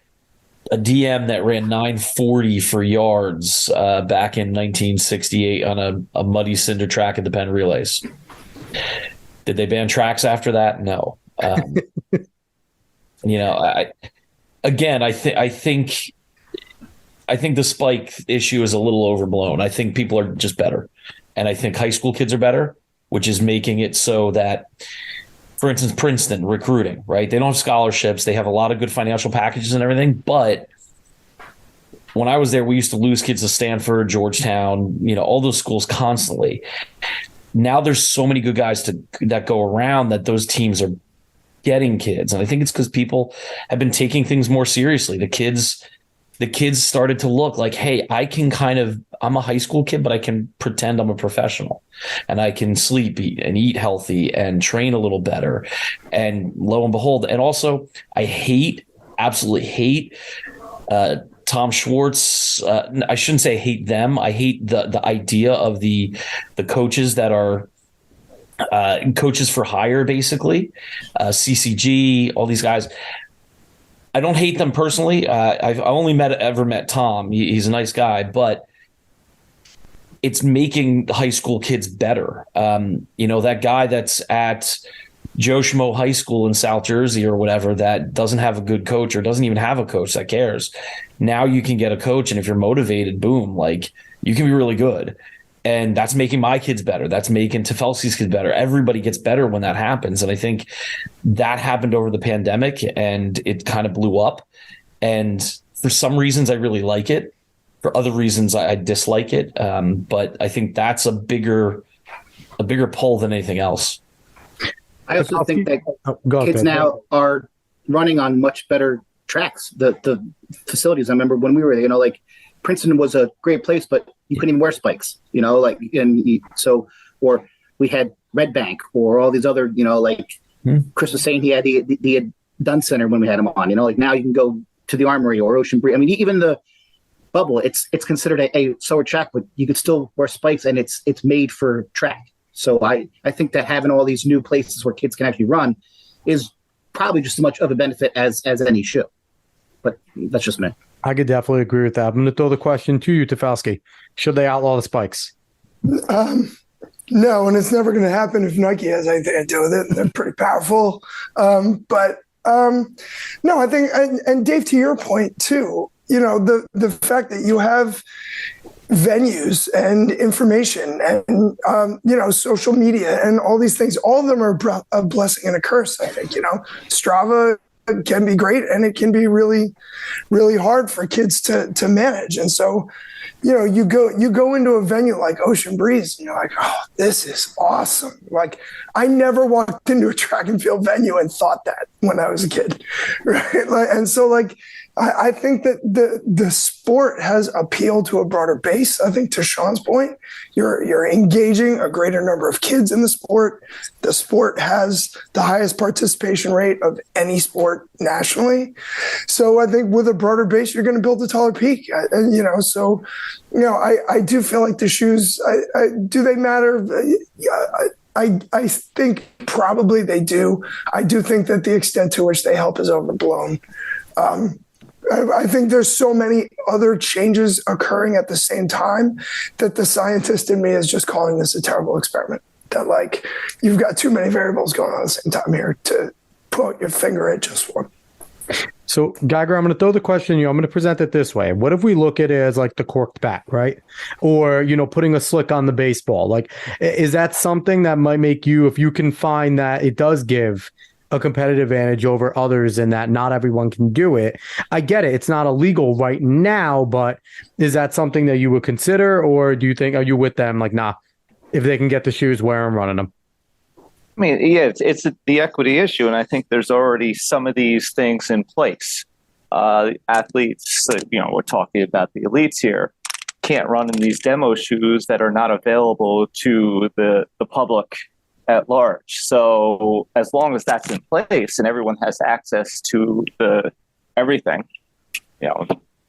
DM that ran 940 for yards back in 1968 on a muddy cinder track at the Penn Relays. Did they ban tracks after that? No. I think the spike issue is a little overblown. I think people are just better. And I think high school kids are better, which is making it so that, for instance, Princeton recruiting, right? They don't have scholarships. They have a lot of good financial packages and everything. But when I was there, we used to lose kids to Stanford, Georgetown, all those schools constantly. Now there's so many good guys that go around that those teams are getting kids. And I think it's because people have been taking things more seriously. The kids started to look like, hey, I'm a high school kid, but I can pretend I'm a professional, and I can sleep, eat healthy, and train a little better. And lo and behold, and also I absolutely hate Tom Schwartz. I shouldn't say hate them. I hate the idea of the coaches that are coaches for hire, basically, CCG, all these guys. I don't hate them personally. I've only ever met Tom. He's a nice guy, but it's making high school kids better. That guy that's at Joe Schmo High School in South Jersey or whatever that doesn't have a good coach or doesn't even have a coach that cares. Now you can get a coach, and if you're motivated, boom, like you can be really good. And that's making my kids better. That's making Tafelski's kids better. Everybody gets better when that happens. And I think that happened over the pandemic, and it kind of blew up. And for some reasons, I really like it. For other reasons, I dislike it. But I think that's a bigger pull than anything else. I also think that kids now are running on much better tracks. The facilities. I remember when we were, like Princeton was a great place, but you couldn't even wear spikes, or we had Red Bank or all these other, Chris was saying he had the Dunn Center when we had him on, now you can go to the Armory or Ocean Breeze. I mean, even the bubble, it's considered a slower track, but you could still wear spikes, and it's made for track. So I think that having all these new places where kids can actually run is probably just as much of a benefit as any shoe. But that's just me. I could definitely agree with that. I'm going to throw the question to you, Tafelski. Should they outlaw the spikes? No, and it's never going to happen if Nike has anything to do with it. They're pretty powerful. But no, I think, and Dave, to your point too, the fact that you have venues and information and, social media and all these things, all of them are a blessing and a curse, I think. Strava can be great, and it can be really, really hard for kids to manage. And so, you go into a venue like Ocean Breeze, and you're like, oh, this is awesome. Like, I never walked into a track and field venue and thought that when I was a kid, right? And so, I think that the sport has appealed to a broader base. I think, to Sean's point, you're engaging a greater number of kids in the sport. The sport has the highest participation rate of any sport nationally. So I think with a broader base, you're going to build a taller peak. I do feel like the shoes, do they matter? I think probably they do. I do think that the extent to which they help is overblown. I think there's so many other changes occurring at the same time that the scientist in me is just calling this a terrible experiment. That you've got too many variables going on at the same time here to put your finger at just one. So, Geiger, I'm going to throw the question to you. I'm going to present it this way. What if we look at it as the corked bat, right? Or, putting a slick on the baseball? Is that something that might make you, if you can find that it does give a competitive advantage over others and that not everyone can do it? I get it. It's not illegal right now, but is that something that you would consider? Or do you think, are you with them? Nah, if they can get the shoes, wear them, running them. I mean, yeah, it's the equity issue. And I think there's already some of these things in place. Athletes, we're talking about the elites here, can't run in these demo shoes that are not available to the public at large. So as long as that's in place and everyone has access to everything,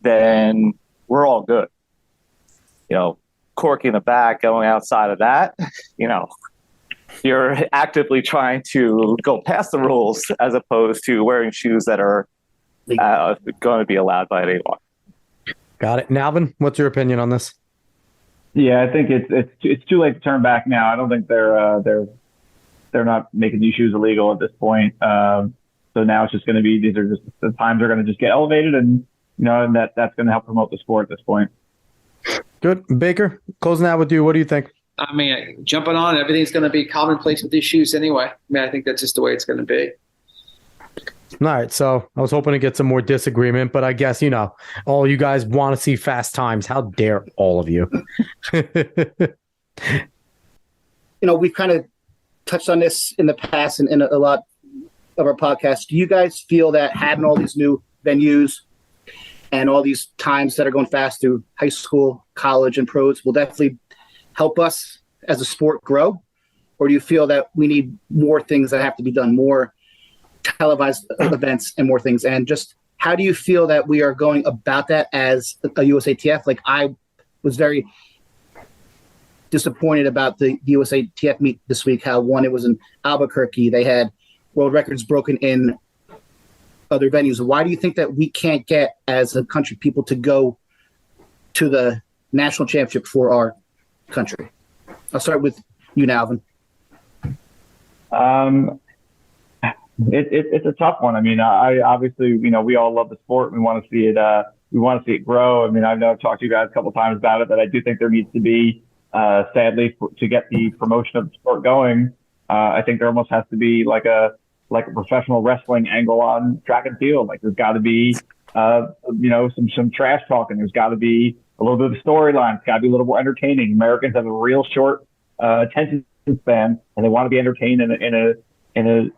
then we're all good. Corking the back, going outside of that, you're actively trying to go past the rules as opposed to wearing shoes that are going to be allowed by anyone. Got it. Nalven, what's your opinion on this? Yeah, I think it's too late to turn back now. I don't think they're not making these shoes illegal at this point. So now it's just going to be, these are just, the times are going to just get elevated, and and that's going to help promote the sport at this point. Good. Baker, closing out with you. What do you think? I mean, jumping on, everything's going to be commonplace with these shoes anyway. I think that's just the way it's going to be. All right. So I was hoping to get some more disagreement, but I guess, all you guys want to see fast times. How dare all of you? We've kind of touched on this in the past and a lot of our podcast, do you guys feel that having all these new venues and all these times that are going fast through high school, college, and pros will definitely help us as a sport grow? Or do you feel that we need more things that have to be done, more televised events and more things? And just how do you feel that we are going about that as a USATF? Like, I was very disappointed about the USATF meet this week, how one, it was in Albuquerque. They had world records broken in other venues. Why do you think that we can't get, as a country, people to go to the national championship for our country? I'll start with you, Nalven. It's a tough one. I mean, I obviously, we all love the sport. We want to see it. We want to see it grow. I mean, I know I've talked to you guys a couple of times about it, but I do think there needs to be, sadly, to get the promotion of the sport going. I think there almost has to be like a professional wrestling angle on track and field. Like, there's got to be, some trash talking. There's got to be a little bit of a storyline. It's got to be a little more entertaining. Americans have a real short attention span, and they want to be entertained in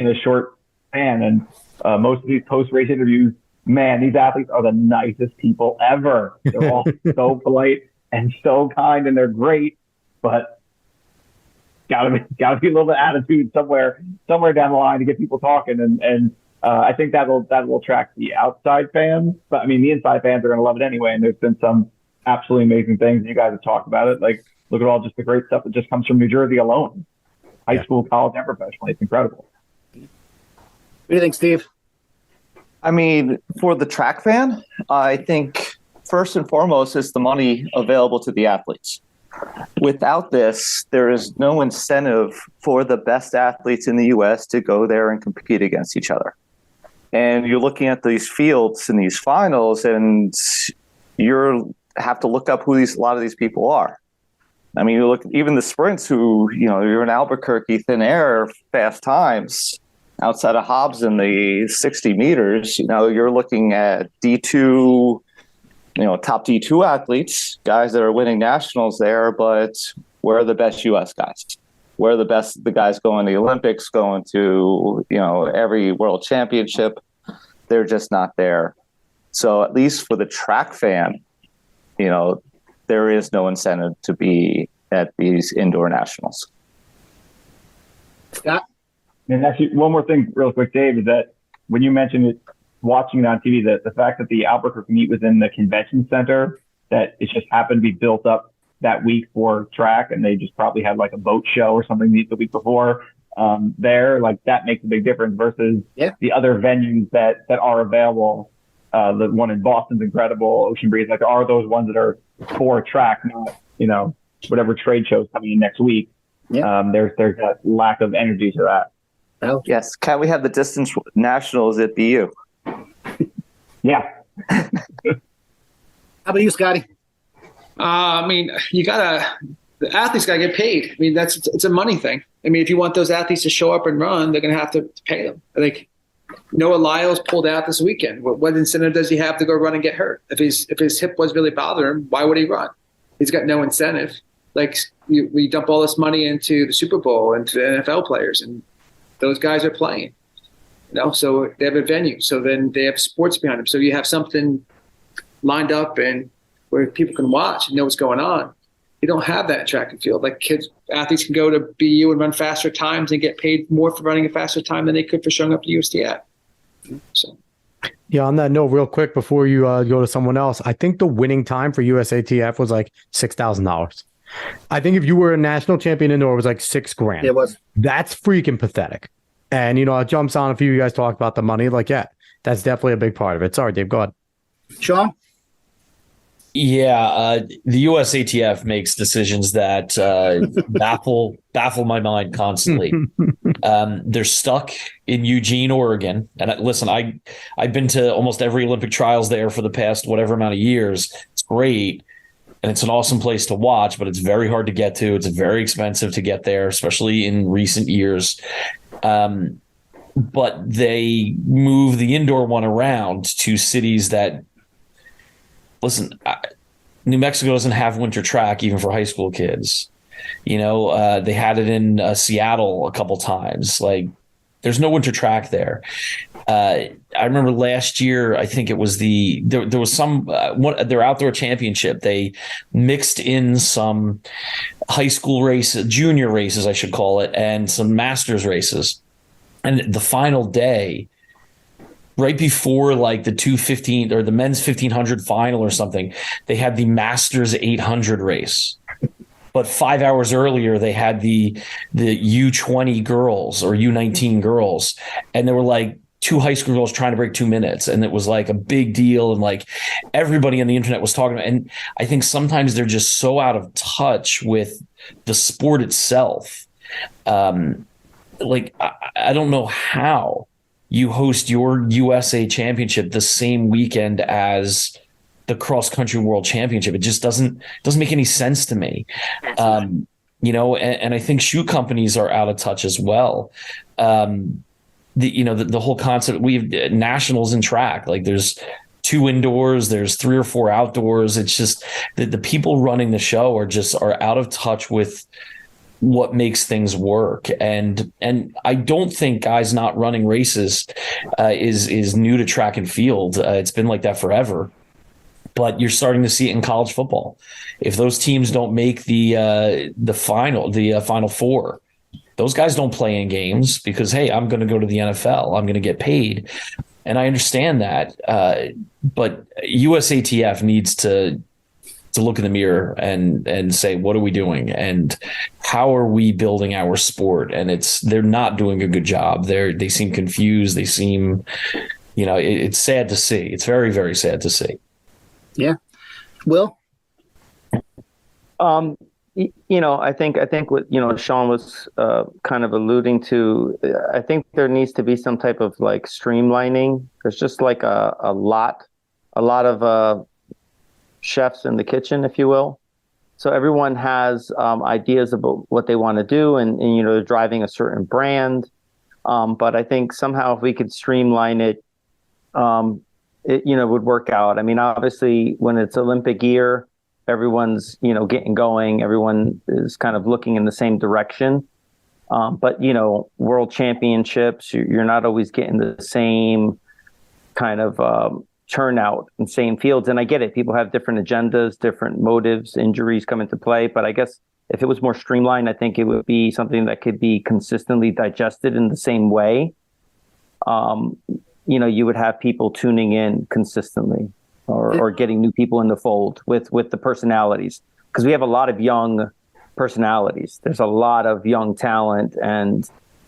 a short span. And most of these post-race interviews, man, these athletes are the nicest people ever. They're all so polite and so kind, and they're great, but gotta be a little bit of attitude somewhere down the line to get people talking. And I think that will attract the outside fans. But I mean, the inside fans are going to love it anyway. And there's been some absolutely amazing things. You guys have talked about it. Like, look at all just the great stuff that just comes from New Jersey alone. High school, college, and professionally. It's incredible. What do you think, Steve? I mean, for the track fan, I think first and foremost is the money available to the athletes. Without this, there is no incentive for the best athletes in the U.S. to go there and compete against each other. And you're looking at these fields and these finals, and you have to look up who a lot of these people are. I mean, you look even the sprints, who you're in Albuquerque, thin air, fast times. Outside of Hobbs in the 60 meters, you're looking at D2. Top D2 athletes, guys that are winning nationals there, but where are the best U.S. guys? Where are the guys going to the Olympics, going to, every world championship? They're just not there. So at least for the track fan, there is no incentive to be at these indoor nationals. Scott? And actually, one more thing real quick, Dave, is that when you mentioned it, watching it on TV, that the fact that the Albuquerque meet was in the convention center, that it just happened to be built up that week for track, and they just probably had like a boat show or something the week before there, like that makes a big difference versus the other venues that are available. The one in Boston's incredible, Ocean Breeze, like are those ones that are for track, not, whatever trade shows coming in next week. There's that lack of energy to that. Oh. Yes. Can we have the distance nationals at BU? Yeah. How about you, Scotty? I mean, the athletes got to get paid. I mean, it's a money thing. I mean, if you want those athletes to show up and run, they're going to have to pay them. Like Noah Lyles pulled out this weekend. What incentive does he have to go run and get hurt? If his hip was really bothering him, why would he run? He's got no incentive. Like we dump all this money into the Super Bowl and to NFL players, and those guys are playing. So they have a venue. So then they have sports behind them. So you have something lined up and where people can watch and know what's going on. You don't have that in track and field. Like athletes can go to BU and run faster times and get paid more for running a faster time than they could for showing up to USDF. So. Yeah, on that note, real quick, before you go to someone else, I think the winning time for USATF was like $6,000. I think if you were a national champion indoor, it was like $6,000. It was. That's freaking pathetic. And, it jumps on a few of you guys talk about the money. Like, yeah, that's definitely a big part of it. Sorry, Dave, go ahead. Sean? Yeah, the USATF makes decisions that baffle my mind constantly. They're stuck in Eugene, Oregon. And listen, I've been to almost every Olympic trials there for the past whatever amount of years. It's great. And it's an awesome place to watch, but it's very hard to get to. It's very expensive to get there, especially in recent years. But they move the indoor one around to cities that, listen, New Mexico doesn't have winter track even for high school kids. They had it in Seattle a couple times. Like, There's no winter track there. I remember last year, I think it was there was some their outdoor championship. They mixed in some high school races, junior races, I should call it, and some masters races. And the final day, right before like the 215 or the men's 1500 final or something, they had the Masters 800 race. But 5 hours earlier, they had the U20 girls or U19 girls, and there were like 2 high school girls trying to break 2 minutes, and it was like a big deal, and like everybody on the internet was talking about. And I think sometimes they're just so out of touch with the sport itself. Like I don't know how you host your USA Championship the same weekend as the cross country world championship. It just doesn't make any sense to me. You know, and I think shoe companies are out of touch as well. The whole concept, we have nationals in track, like there's 2 indoors, there's 3 or 4 outdoors. It's just the people running the show are out of touch with what makes things work. And I don't think guys not running races is new to track and field. It's been like that forever. But you're starting to see it in college football. If those teams don't make the Final Four, those guys don't play in games because, hey, I'm going to go to the NFL. I'm going to get paid. And I understand that. But USATF needs to look in the mirror and say, what are we doing? And how are we building our sport? And they're not doing a good job. They seem confused. They seem, it's sad to see. It's very, very sad to see. Yeah. Will? I think what, Sean was kind of alluding to, I think there needs to be some type of like streamlining. There's just like a lot of chefs in the kitchen, if you will. So everyone has ideas about what they want to do and they're driving a certain brand. But I think somehow if we could streamline it, it would work out. I mean, obviously when it's Olympic year, everyone's, getting going. Everyone is kind of looking in the same direction. But, world championships, you're not always getting the same kind of turnout in same fields. And I get it. People have different agendas, different motives, injuries come into play. But I guess if it was more streamlined, I think it would be something that could be consistently digested in the same way. You would have people tuning in consistently or getting new people in the fold with the personalities, because we have a lot of young personalities. There's a lot of young talent, and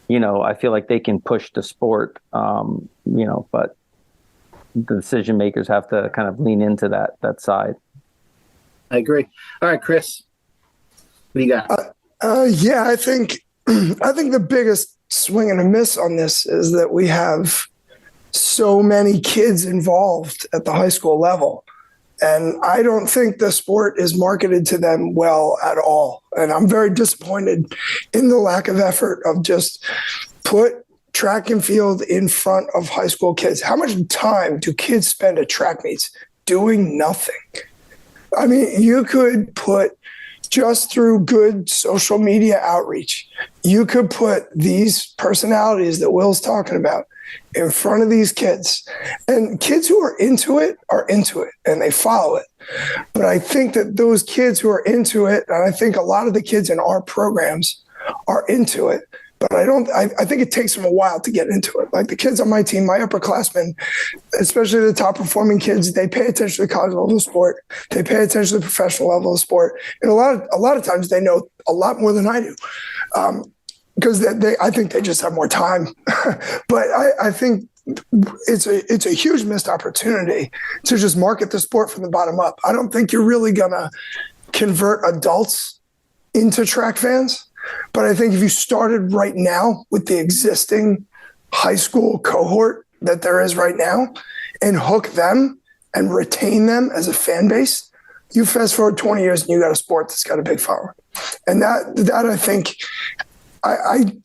I feel like they can push the sport, but the decision makers have to kind of lean into that side. I agree. All right, Chris, what do you got? I think the biggest swing and a miss on this is that we have so many kids involved at the high school level. And I don't think the sport is marketed to them well at all. And I'm very disappointed in the lack of effort of just put track and field in front of high school kids. How much time do kids spend at track meets doing nothing? I mean, you could put, just through good social media outreach, you could put these personalities that Will's talking about in front of these kids, and kids who are into it and they follow it. But I think that those kids who are into it, and I think a lot of the kids in our programs are into it, but I think it takes them a while to get into it. Like the kids on my team, my upperclassmen, especially the top performing kids, they pay attention to the college level of sport. They pay attention to the professional level of sport. And a lot of times they know a lot more than I do. Because I think they just have more time. But I think it's a huge missed opportunity to just market the sport from the bottom up. I don't think you're really going to convert adults into track fans. But I think if you started right now with the existing high school cohort that there is right now and hook them and retain them as a fan base, you fast forward 20 years and you got a sport that's got a big following. And that I think, I'm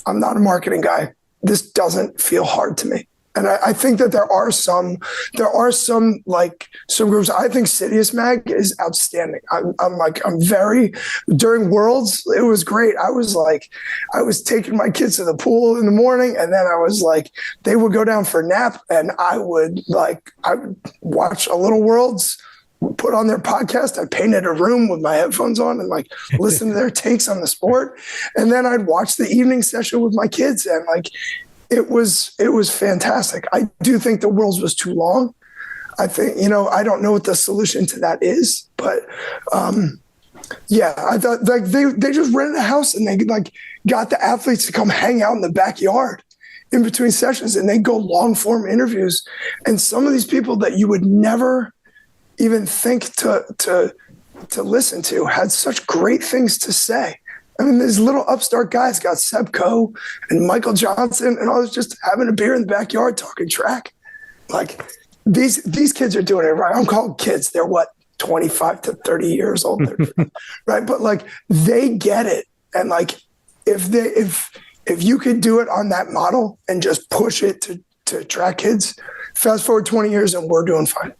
not a marketing guy. This doesn't feel hard to me. And I think that there are some like some groups. I think Sidious Mag is outstanding. I'm very, during Worlds, it was great. I was taking my kids to the pool in the morning, and then I was like, they would go down for a nap, and I would watch a little Worlds, put on their podcast. I painted a room with my headphones on and like listen to their takes on the sport. And then I'd watch the evening session with my kids, and like, it was fantastic. I do think the Worlds was too long. I think, I don't know what the solution to that is, but I thought like they just rented a house and they like got the athletes to come hang out in the backyard in between sessions, and they go long form interviews. And some of these people that you would never even think to listen to had such great things to say. I mean, these little upstart guys got Sebco and Michael Johnson and all this, just having a beer in the backyard talking track. Like these kids are doing it right. I'm calling kids. They're 25 to 30 years old, right? But like they get it. And like if you could do it on that model and just push it to track kids, fast forward 20 years and we're doing fine.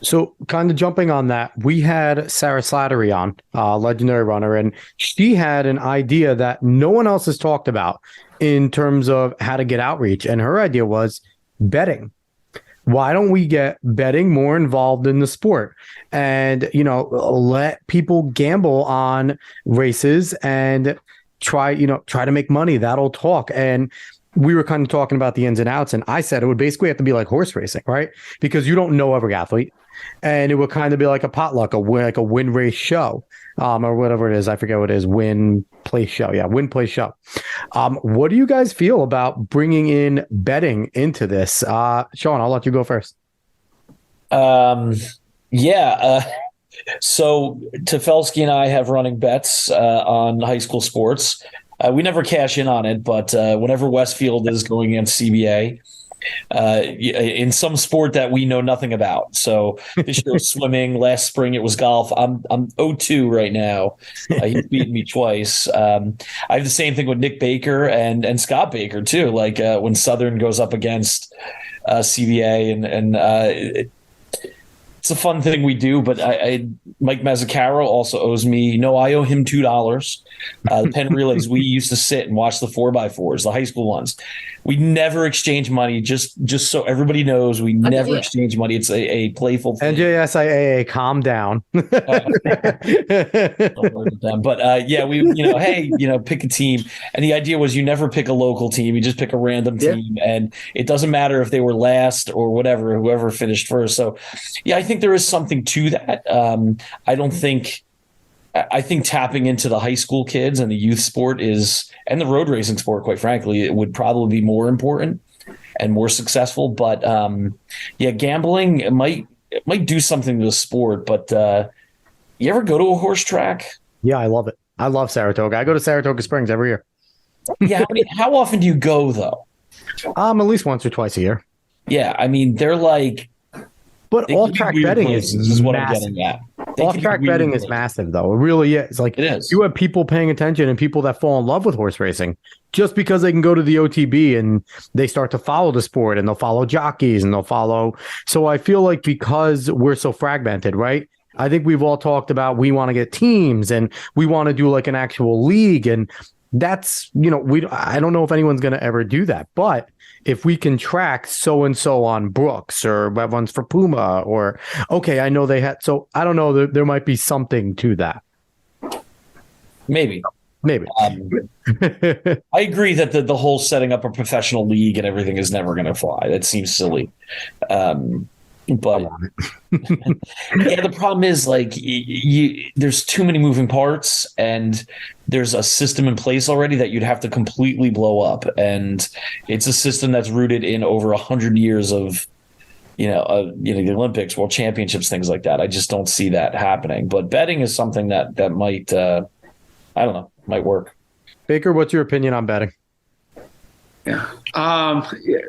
So kind of jumping on that, we had Sarah Slattery on, legendary runner, and she had an idea that no one else has talked about in terms of how to get outreach. And her idea was betting. Why don't we get betting more involved in the sport and, let people gamble on races and try to make money? That'll talk. And we were kind of talking about the ins and outs, and I said it would basically have to be like horse racing, right? Because you don't know every athlete. And it would kind of be like a potluck, like a win race show, or whatever it is. I forget what it is. Win place show. Yeah, win place show. What do you guys feel about bringing in betting into this? Sean, I'll let you go first. So Tafelski and I have running bets on high school sports. We never cash in on it, but whenever Westfield is going against CBA, in some sport that we know nothing about. So this year was swimming. Last spring it was golf. I'm 0-2 right now. He's beaten me twice. I have the same thing with Nick Baker and Scott Baker too. Like when Southern goes up against CBA, and it's a fun thing we do. But Mike Mazzacaro also owes me. No, I owe him $2. The Penn Relays, we used to sit and watch the 4x4s, the high school ones. We never exchange money, just so everybody knows, we never exchange money. It's a playful thing. NJSIAA, calm down. But hey, pick a team. And the idea was you never pick a local team, you just pick a random team, and it doesn't matter if they were last or whatever, whoever finished first. So yeah, I think there is something to that. I think tapping into the high school kids and the youth sport and the road racing sport, quite frankly, it would probably be more important and more successful. But gambling might do something to the sport. But you ever go to a horse track? Yeah, I love it. I love Saratoga. I go to Saratoga Springs every year. Yeah, how often do you go though? At least once or twice a year. Yeah, I mean they're like. But off-track betting is what massive. I'm getting at. Off-track betting is massive, though. It really is. Like, it is. You have people paying attention and people that fall in love with horse racing just because they can go to the OTB and they start to follow the sport and they'll follow jockeys and they'll follow. So I feel like because we're so fragmented, right? I think we've all talked about we want to get teams and we want to do like an actual league. And that's, I don't know if anyone's going to ever do that. But if we can track so-and-so on Brooks or runs for Puma or, okay, I know they had, so I don't know, there might be something to that. Maybe. I agree that the whole setting up a professional league and everything is never going to fly. That seems silly. But the problem is like there's too many moving parts and there's a system in place already that you'd have to completely blow up. And it's a system that's rooted in over 100 years of, the Olympics, World Championships, things like that. I just don't see that happening. But betting is something that might, might work. Baker, what's your opinion on betting? Yeah.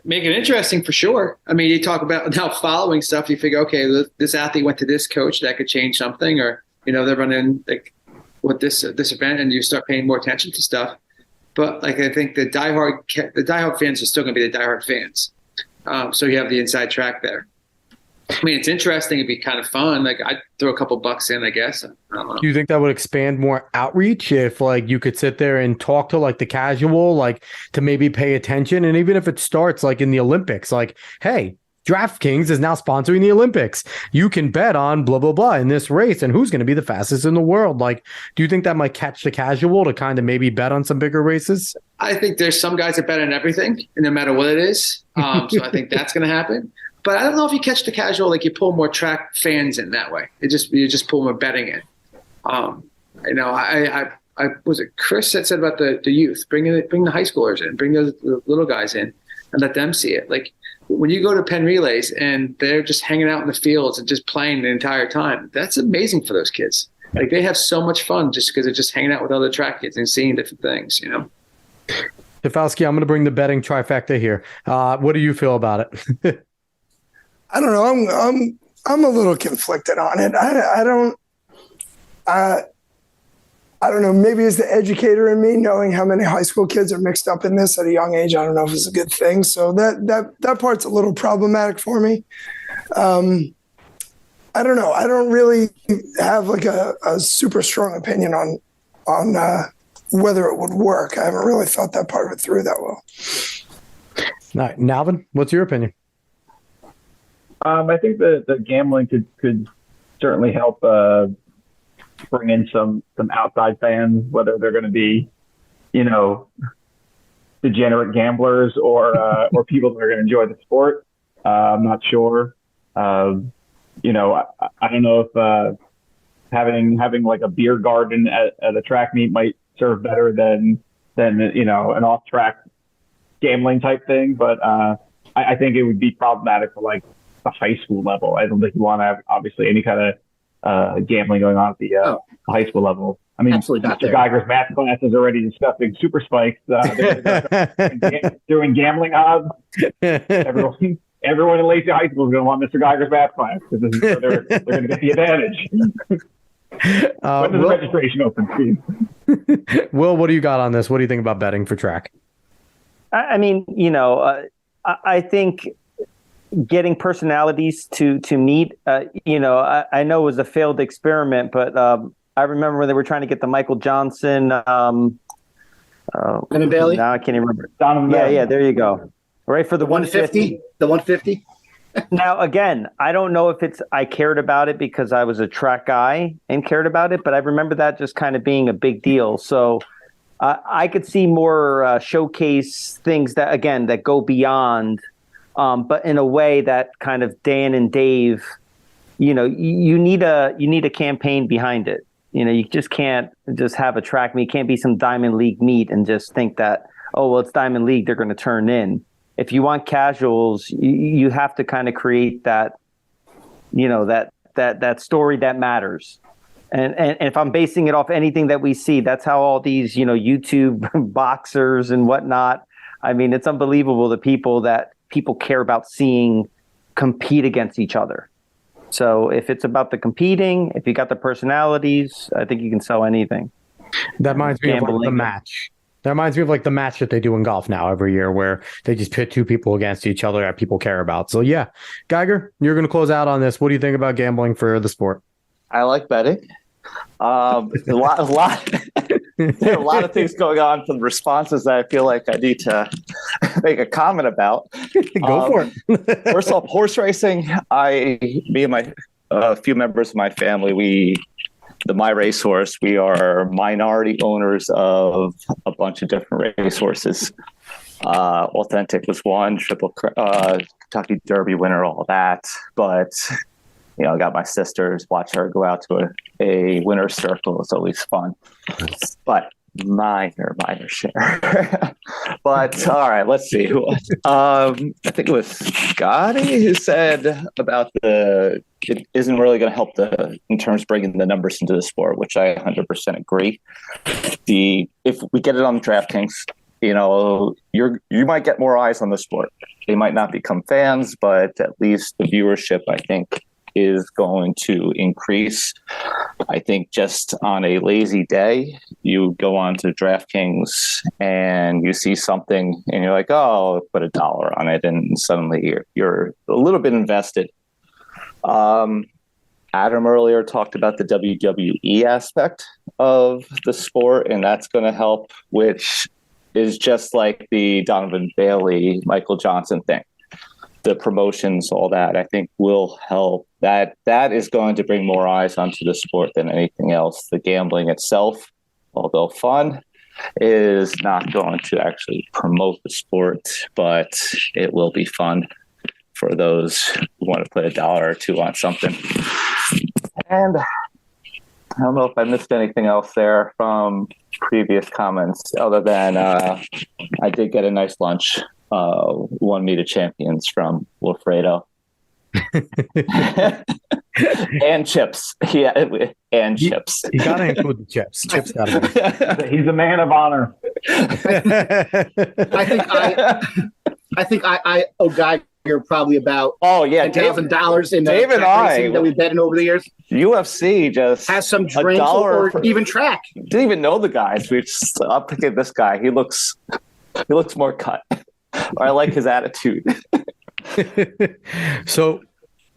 Make it interesting for sure. I mean, you talk about now following stuff, you figure, okay, this athlete went to this coach, that could change something, or, they're running like with this event, and you start paying more attention to stuff. But like, I think the diehard fans are still going to be the diehard fans. So you have the inside track there. I mean, it's interesting. It'd be kind of fun. Like I'd throw a couple bucks in, I guess. I don't know. Do you think that would expand more outreach if like you could sit there and talk to like the casual, like to maybe pay attention? And even if it starts like in the Olympics, like, hey, DraftKings is now sponsoring the Olympics. You can bet on blah, blah, blah in this race and who's going to be the fastest in the world. Like, do you think that might catch the casual to kind of maybe bet on some bigger races? I think there's some guys that bet on everything, no matter what it is. So I think that's going to happen. But I don't know if you catch the casual, like you pull more track fans in that way. You just pull more betting in. I was it Chris that said about the youth, bring the high schoolers in, bring the little guys in, and let them see it. Like when you go to Penn Relays and they're just hanging out in the fields and just playing the entire time, that's amazing for those kids. Like they have so much fun just because they're just hanging out with other track kids and seeing different things, you know. Tafelski, I'm going to bring the betting trifecta here. What do you feel about it? I don't know. I'm a little conflicted on it. I don't know. Maybe it's the educator in me knowing how many high school kids are mixed up in this at a young age. I don't know if it's a good thing. So that part's a little problematic for me. I don't know. I don't really have like a super strong opinion on whether it would work. I haven't really thought that part of it through that well. All right, Nalven, what's your opinion? I think the gambling could certainly help bring in some outside fans, whether they're going to be, you know, degenerate gamblers or people that are going to enjoy the sport. I'm not sure. I don't know if having like a beer garden at a track meet might serve better than an off track gambling type thing, but I think it would be problematic for like the high school level. I don't think you want to have obviously any kind of gambling going on at the high school level. I mean, absolutely not. Mr. Geiger's math class is already discussing super spikes. Doing gambling odds. Everyone in Lacey High School is going to want Mr. Geiger's math class because this is where they're going to get the advantage. When does the registration open, Steve? Will, what do you got on this? What do you think about betting for track? I mean, I think getting personalities to meet, I know it was a failed experiment, but I remember when they were trying to get the Michael Johnson. Evan Bailey? Now I can't even remember. Yeah, there you go. Right for the 150. The 150. Now, again, I don't know if I cared about it because I was a track guy and cared about it, but I remember that just kind of being a big deal. So I could see more showcase things that go beyond. But in a way that kind of Dan and Dave, you need a campaign behind it. You just can't just have a track meet. It can't be some Diamond League meet and just think that, oh, well, it's Diamond League, they're going to turn in. If you want casuals, you have to kind of create that, that story that matters. And if I'm basing it off anything that we see, that's how all these, YouTube boxers and whatnot. I mean, it's unbelievable the people care about seeing compete against each other. So if it's about the competing, if you got the personalities, I think you can sell anything. That reminds me of like the match. That reminds me of like the match that they do in golf now every year where they just pit two people against each other that people care about. So yeah, Geiger, you're going to close out on this. What do you think about gambling for the sport? I like betting. A lot there are a lot of things going on from the responses that I feel like I need to make a comment about. Go for it. First off, horse racing. Me and a few members of my family, My Racehorse, we are minority owners of a bunch of different racehorses. Authentic was one, Kentucky Derby winner, all that. But I got my sisters, watch her go out to a winner's circle. It's always fun. But minor share. But all right, let's see. I think it was Scotty who said about it isn't really going to help in terms of bringing the numbers into the sport, which I 100% agree. If we get it on DraftKings, you might get more eyes on the sport. They might not become fans, but at least the viewership, I think, is going to increase. I think just on a lazy day, you go on to DraftKings and you see something and you're like, oh, put $1 on it. And suddenly you're a little bit invested. Adam earlier talked about the WWE aspect of the sport, and that's going to help, which is just like the Donovan Bailey, Michael Johnson thing. The promotions, all that, I think will help. That is going to bring more eyes onto the sport than anything else. The gambling itself, although fun, is not going to actually promote the sport, but it will be fun for those who want to put $1 or $2 on something. And I don't know if I missed anything else there from previous comments, other than I did get a nice lunch. One meet of champions from Wilfredo. And chips. Yeah, and chips. You gotta include the chips. Chips gotta be. He's a man of honor. I think I owe Geiger probably about $10,000 in the Dave and I that we've betted over the years. UFC just has some drinks or even track. Didn't even know the guys. I'm picking this guy. He looks more cut. I like his attitude. So,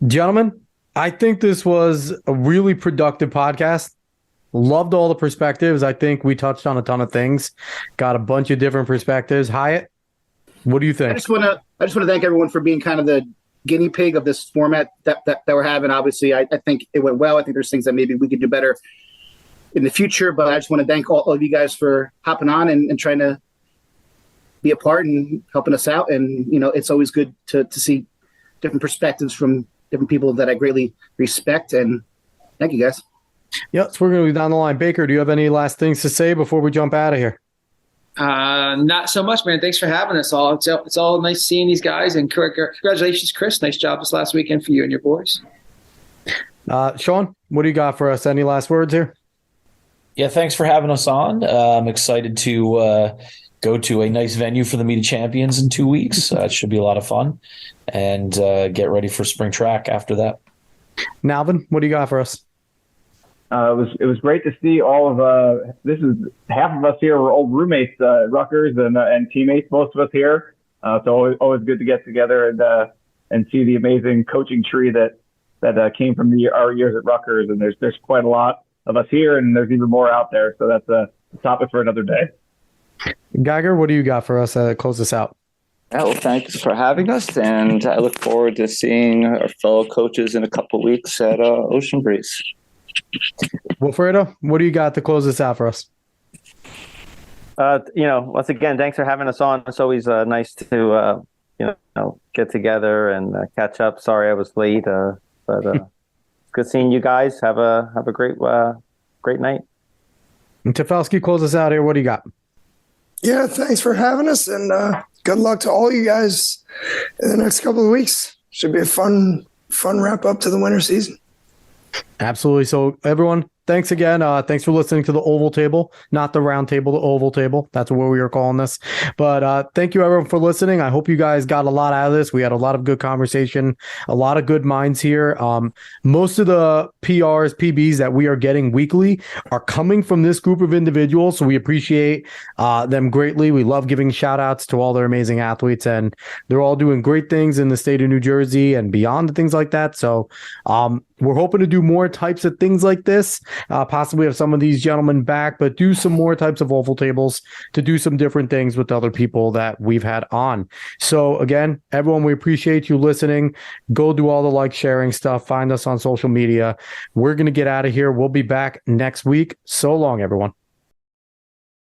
gentlemen, I think this was a really productive podcast. Loved all the perspectives. I think we touched on a ton of things. Got a bunch of different perspectives. Hyatt, what do you think? I just want to thank everyone for being kind of the guinea pig of this format that we're having. Obviously, I think it went well. I think there's things that maybe we could do better in the future, but I just want to thank all of you guys for hopping on and trying to be a part and helping us out. And, it's always good to see different perspectives from different people that I greatly respect. And thank you guys. Yep. So we're going to be down the line. Baker, do you have any last things to say before we jump out of here? Not so much, man. Thanks for having us all. It's all nice seeing these guys, and congratulations, Chris. Nice job this last weekend for you and your boys. Sean, what do you got for us? Any last words here? Yeah, thanks for having us on. I'm excited to go to a nice venue for the Meet of Champions in 2 weeks. It should be a lot of fun, and get ready for spring track after that. Nalven, what do you got for us? It was great to see all of this is half of us here were old roommates, Rutgers and teammates, most of us here. So always good to get together and see the amazing coaching tree that came from our years at Rutgers. And there's quite a lot of us here, and there's even more out there. So that's a topic for another day. Geiger, what do you got for us to close this out? Well, thanks for having us, and I look forward to seeing our fellow coaches in a couple of weeks at Ocean Breeze. Wilfredo, what do you got to close this out for us? Once again, thanks for having us on. It's always nice to get together and catch up. Sorry I was late, but it's good seeing you guys. Have a great night. And Tafelski, close us out here. What do you got? Yeah, thanks for having us, and good luck to all you guys in the next couple of weeks. Should be a fun wrap up to the winter season. Absolutely. So everyone, thanks again. Thanks for listening to the Oval Table, not the Round Table, the Oval Table. That's what we were calling this. But thank you everyone for listening. I hope you guys got a lot out of this. We had a lot of good conversation, a lot of good minds here. Most of the PRs, PBs that we are getting weekly are coming from this group of individuals. So we appreciate them greatly. We love giving shout outs to all their amazing athletes, and they're all doing great things in the state of New Jersey and beyond, and things like that. So we're hoping to do more types of things like this, possibly have some of these gentlemen back, but do some more types of oval tables to do some different things with other people that we've had on. So again, everyone, we appreciate you listening. Go do all the sharing stuff. Find us on social media. We're going to get out of here. We'll be back next week. So long, everyone.